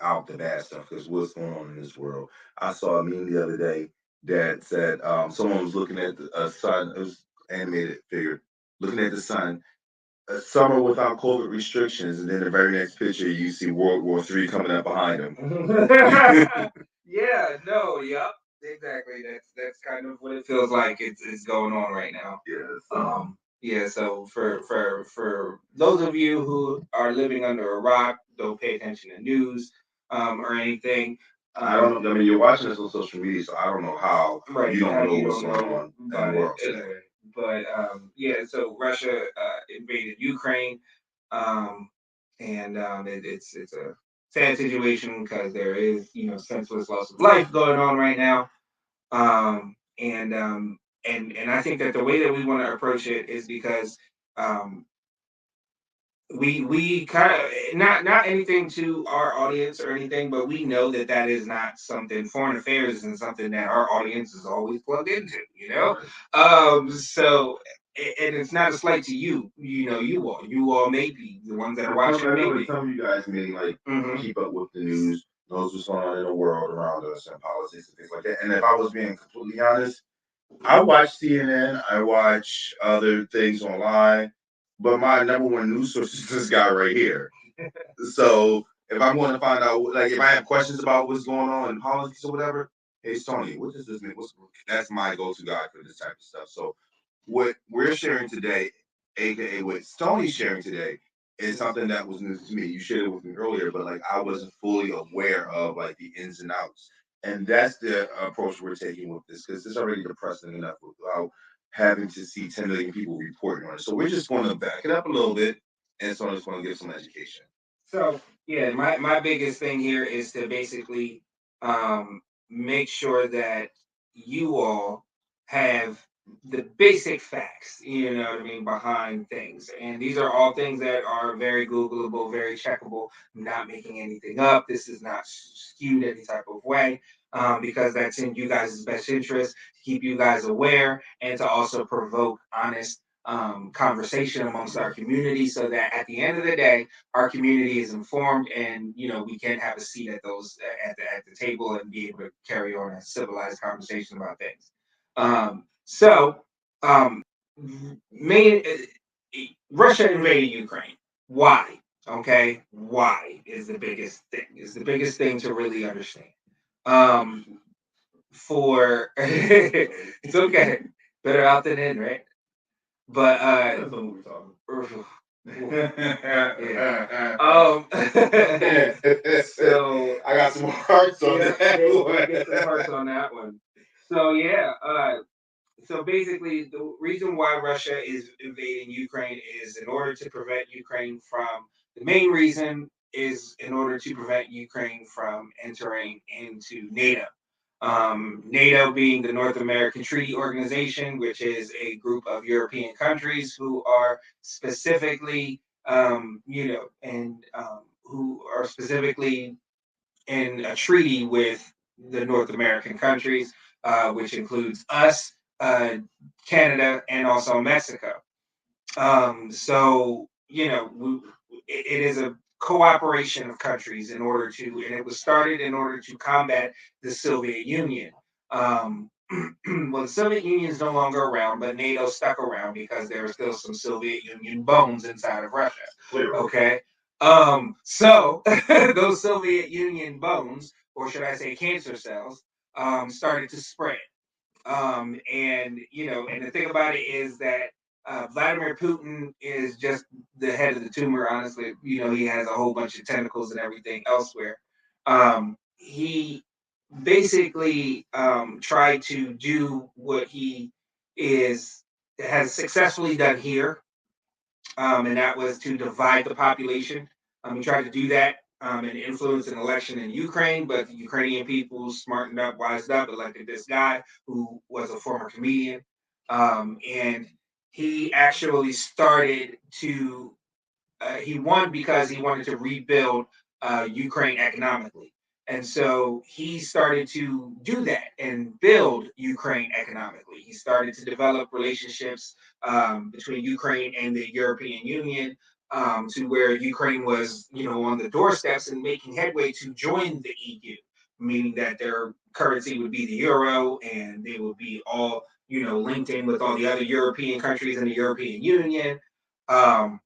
[SPEAKER 2] out the bad stuff because what's going on in this world. I saw a meme the other day that said someone was looking at a sun. It was animated figure looking at the sun. A summer without COVID restrictions, and then the very next picture you see World War III coming up behind him.
[SPEAKER 1] Yeah, no, yep, exactly. That's kind of what it feels like. It's going on right now.
[SPEAKER 2] Yes.
[SPEAKER 1] Yeah. So for those of you who are living under a rock, don't pay attention to news, or anything.
[SPEAKER 2] I don't know. I mean, you're watching this on social media, so I don't know how you don't know what's going on in the world today.
[SPEAKER 1] But yeah, so Russia invaded Ukraine, and it's a sad situation because there is senseless loss of life going on right now, and I think that the way that we want to approach it is because um, we kind of not anything to our audience or anything, but we know that that is not something. Foreign affairs isn't something that our audience is always plugged into, so and it's not a slight to you all may be the ones that are watching. Maybe
[SPEAKER 2] some of you guys may like keep up with the news, knows what's going on in the world around us and politics and things like that. And if I was being completely honest, I watch CNN, I watch other things online, but my number one news source is this guy right here. So if I'm going to find out, like if I have questions about what's going on in politics or whatever, hey Stoney, what does this mean? That's my go-to guy for this type of stuff. So what we're sharing today, aka what Stoney's sharing today, is something that was news to me. You shared it with me earlier, but like I wasn't fully aware of like the ins and outs. And that's the approach we're taking with this because it's already depressing enough without having to see 10 million people reporting on it. So we're just going to back it up a little bit, and Stoney's going to give some education.
[SPEAKER 1] So yeah, my biggest thing here is to basically make sure that you all have the basic facts, what I mean, behind things. And these are all things that are very Googleable, very checkable. I'm not making anything up. This is not skewed any type of way, because that's in you guys' best interest to keep you guys aware and to also provoke honest conversation amongst our community so that at the end of the day, our community is informed and we can have a seat at the table and be able to carry on a civilized conversation about things. Main Russia invaded Ukraine. Why? Okay, why is the biggest thing? Is the biggest thing to really understand. For it's okay, better out than in, right? But
[SPEAKER 2] That's what we're talking.
[SPEAKER 1] yeah.
[SPEAKER 2] So I got some hearts on that.
[SPEAKER 1] Get some hearts on that one. So yeah, so basically, the reason why Russia is invading Ukraine is in order to prevent Ukraine from. The main reason is in order to prevent Ukraine from entering into NATO. NATO being the North American Treaty Organization, which is a group of European countries who are specifically, and who are specifically in a treaty with the North American countries, which includes us, uh, Canada, and also Mexico. So it is a cooperation of countries in order to, and it was started in order to combat the Soviet Union. Well, the Soviet Union is no longer around, but NATO stuck around because there are still some Soviet Union bones inside of Russia.
[SPEAKER 2] Clearly.
[SPEAKER 1] Okay. So those Soviet Union bones, or should I say cancer cells, started to spread. And the thing about it is that Vladimir Putin is just the head of the tumor. Honestly, he has a whole bunch of tentacles and everything elsewhere. He basically tried to do what he is has successfully done here, and that was to divide the population. He tried to do that and influence an election in Ukraine, but the Ukrainian people smartened up, wised up, elected this guy who was a former comedian. And he actually started to he won because he wanted to rebuild Ukraine economically. And so he started to do that and build Ukraine economically. He started to develop relationships between Ukraine and the European Union, to where Ukraine was, on the doorsteps and making headway to join the EU, meaning that their currency would be the euro and they would be all, linked in with all the other European countries in the European Union. Um,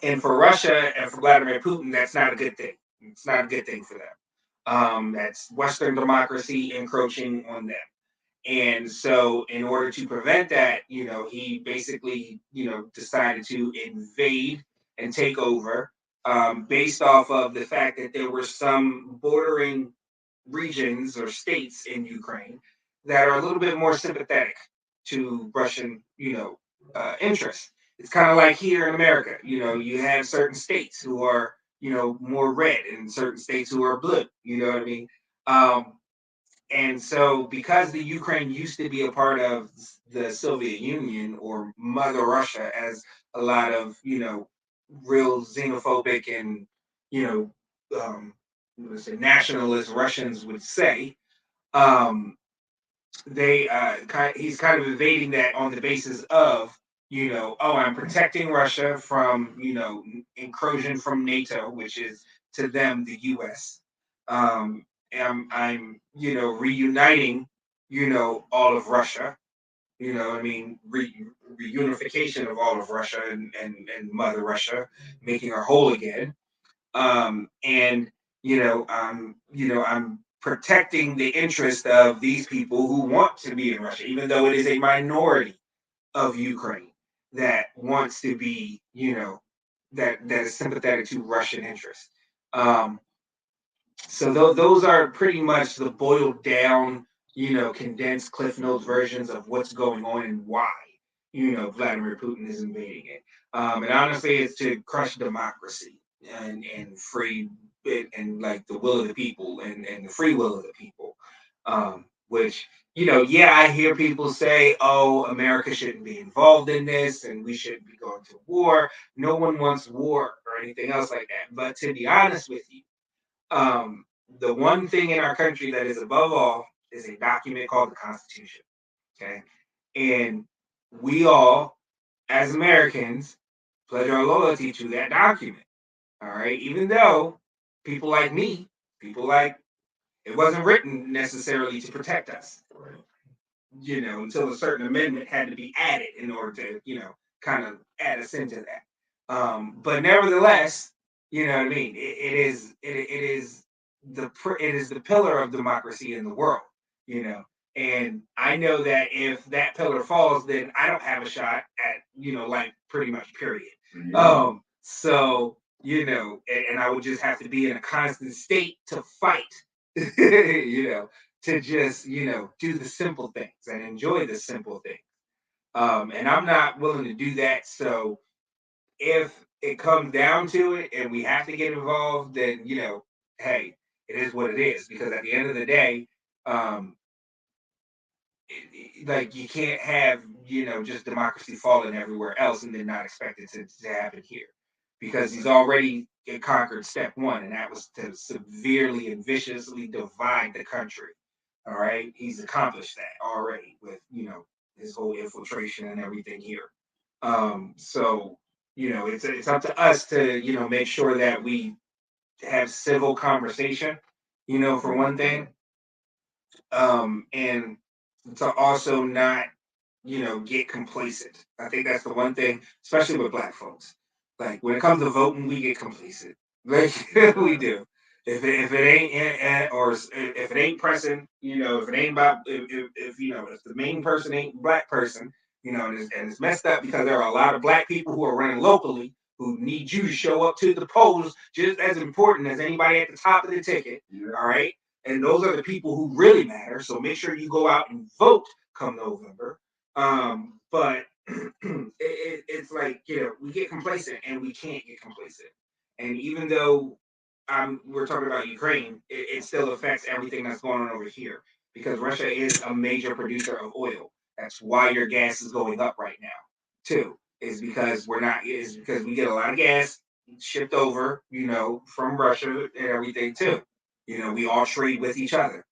[SPEAKER 1] and for Russia and for Vladimir Putin, that's not a good thing. It's not a good thing for them. That's Western democracy encroaching on them. And so, in order to prevent that, he basically, decided to invade and take over, based off of the fact that there were some bordering regions or states in Ukraine that are a little bit more sympathetic to Russian, interests. It's kind of like here in America, you have certain states who are, more red and certain states who are blue. You know what I mean? Um, and so, because the Ukraine used to be a part of the Soviet Union or Mother Russia, as a lot of real xenophobic and you let's say nationalist Russians would say, um, he's kind of evading that on the basis of oh, I'm protecting Russia from incursion from NATO, which is to them the U.S. I'm reuniting all of Russia. I mean, reunification of all of Russia and Mother Russia, making her whole again. And I'm protecting the interest of these people who want to be in Russia, even though it is a minority of Ukraine that wants to be, that is sympathetic to Russian interests. Um, so those are pretty much the boiled down, condensed Cliff Notes versions of what's going on and why, Vladimir Putin is invading it. And honestly, it's to crush democracy and free and like the will of the people and the free will of the people. Which, yeah, I hear people say, oh, America shouldn't be involved in this and we shouldn't be going to war. No one wants war or anything else like that. But to be honest with you, um, the one thing in our country that is above all is a document called the Constitution. Okay. And we all, as Americans, pledge our loyalty to that document. All right. Even though people like me, people like it wasn't written necessarily to protect us, until a certain amendment had to be added in order to, kind of add us into that. But nevertheless, you know what I mean? It is the pillar of democracy in the world, you know. And I know that if that pillar falls, then I don't have a shot at, life pretty much period. So, and I would just have to be in a constant state to fight, you know, to just, do the simple things and enjoy the simple things. And I'm not willing to do that. So if it comes down to it and we have to get involved, then, hey, it is what it is. Because at the end of the day, um, like you can't have, just democracy falling everywhere else and then not expect it to happen here. Because he's already conquered step one, and that was to severely and viciously divide the country. All right. He's accomplished that already with, his whole infiltration and everything here. So, it's up to us to, make sure that we have civil conversation, for one thing. And to also not, get complacent. I think that's the one thing, especially with black folks. Like when it comes to voting, we get complacent. Like we do. If it ain't or if it ain't pressing, if it ain't about if the main person ain't black person, and it's messed up because there are a lot of black people who are running locally who need you to show up to the polls just as important as anybody at the top of the ticket. Yeah. All right. And those are the people who really matter. So make sure you go out and vote come November. But it's like, we get complacent and we can't get complacent. And even though we're talking about Ukraine, it still affects everything that's going on over here because Russia is a major producer of oil. That's why your gas is going up right now, too. Is because we get a lot of gas shipped over, from Russia and everything too. We all trade with each other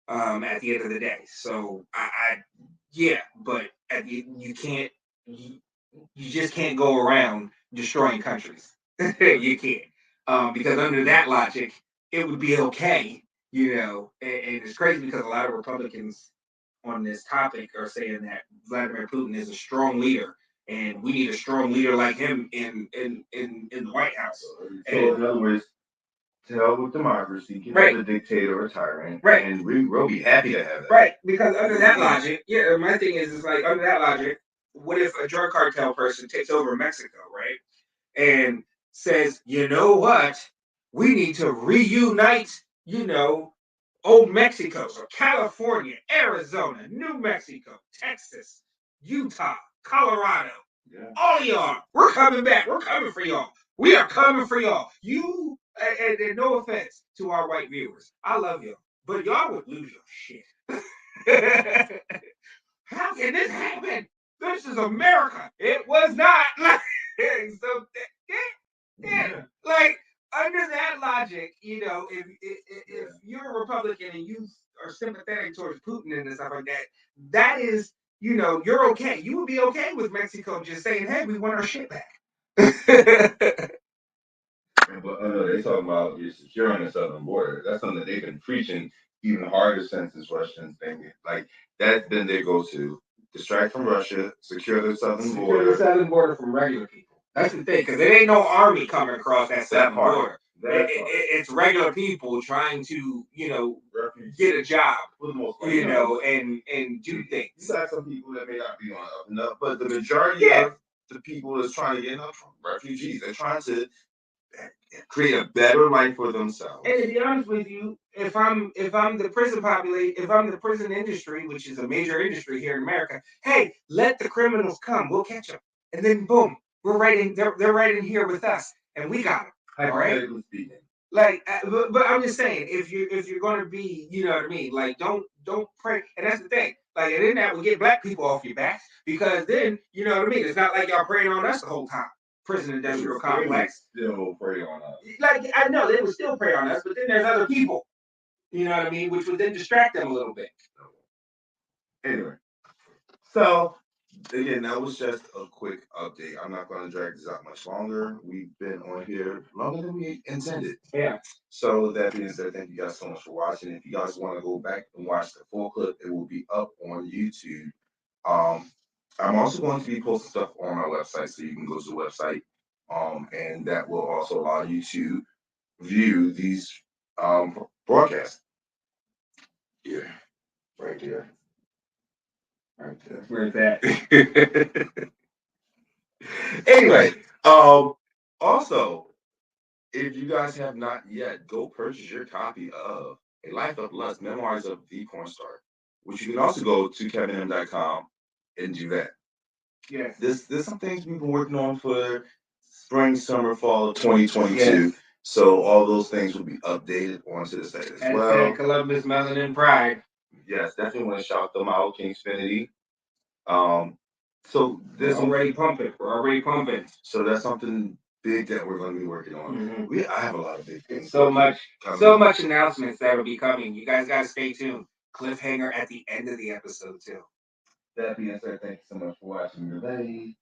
[SPEAKER 1] at the end of the day. So yeah, but you can't, you just can't go around destroying countries. You can't, because under that logic, it would be okay, and it's crazy because a lot of Republicans on this topic are saying that Vladimir Putin is a strong leader, and we need a strong leader like him in the White House.
[SPEAKER 2] So in other words, to hell with democracy, give us a dictator or a tyrant, and we'll be happy to have that.
[SPEAKER 1] Right, because under that logic, my thing is like under that logic, what if a drug cartel person takes over Mexico, right, and says, you know what, we need to reunite, old Mexico, so California, Arizona, New Mexico, Texas, Utah, Colorado, all of y'all, we're coming back, we're coming for y'all. We are coming for y'all. You, and no offense to our white viewers, I love y'all, but y'all would lose your shit. How can this happen? This is America. It was not. Like, so, like under that logic, if you're a Republican and you are sympathetic towards Putin and stuff like that, that is, you're okay. You would be okay with Mexico just saying, "Hey, we want our shit back."
[SPEAKER 2] But they talking about you're securing the southern border. That's something that they've been preaching even harder since this Russian thing. Like that's been their go-to: distract from Russia, secure the southern border.
[SPEAKER 1] Secure the southern border from regular people. That's the thing, because there ain't no army coming across that southern border. It's regular people trying to, get a job, and do things.
[SPEAKER 2] You got some people that may not be on up and up, but the majority of the people that's trying to get enough refugees. They're trying to create a better life for themselves.
[SPEAKER 1] And to be honest with you, if I'm the prison if I'm the prison industry, which is a major industry here in America, hey, let the criminals come. We'll catch them, and then boom, we're right in. They're right in here with us, and we got them. All right. Like, but I'm just saying, if you're going to be, you know what I mean, like don't pray. And that's the thing. Like, and then that will get black people off your backs because then, you know what I mean. It's not like y'all praying on us the whole time. Prison industrial complex.
[SPEAKER 2] Still prey on us.
[SPEAKER 1] Like, I know they would still prey on us, but then there's other people, you know what I mean, which would then distract them a little bit.
[SPEAKER 2] Anyway, so again, that was just a quick update. I'm not going to drag this out much longer. We've been on here longer than we intended.
[SPEAKER 1] Yeah.
[SPEAKER 2] So that being said, thank you guys so much for watching. If you guys want to go back and watch the full clip, it will be up on YouTube. I'm also going to be posting stuff on my website, so you can go to the website, and that will also allow you to view these broadcasts. Yeah, right there. Right there.
[SPEAKER 1] Where's that?
[SPEAKER 2] Anyway, also, if you guys have not yet, go purchase your copy of A Life of Lust, Memoirs of the Porn Star, which you can also go to kevinm.com and do that.
[SPEAKER 1] Yes.
[SPEAKER 2] There's some things we've been working on for spring, summer, fall of 2022.
[SPEAKER 1] Yes.
[SPEAKER 2] So all those things will be updated onto the site as well.
[SPEAKER 1] Columbus Melanin Pride.
[SPEAKER 2] Yes, definitely want to shout them out, Kyng Kevyn. So
[SPEAKER 1] We're already pumping.
[SPEAKER 2] So that's something big that we're going to be working on. I have a lot of big things.
[SPEAKER 1] So much announcements that will be coming. You guys got to stay tuned. Cliffhanger at the end of the episode too.
[SPEAKER 2] That being said, thank you so much for watching today.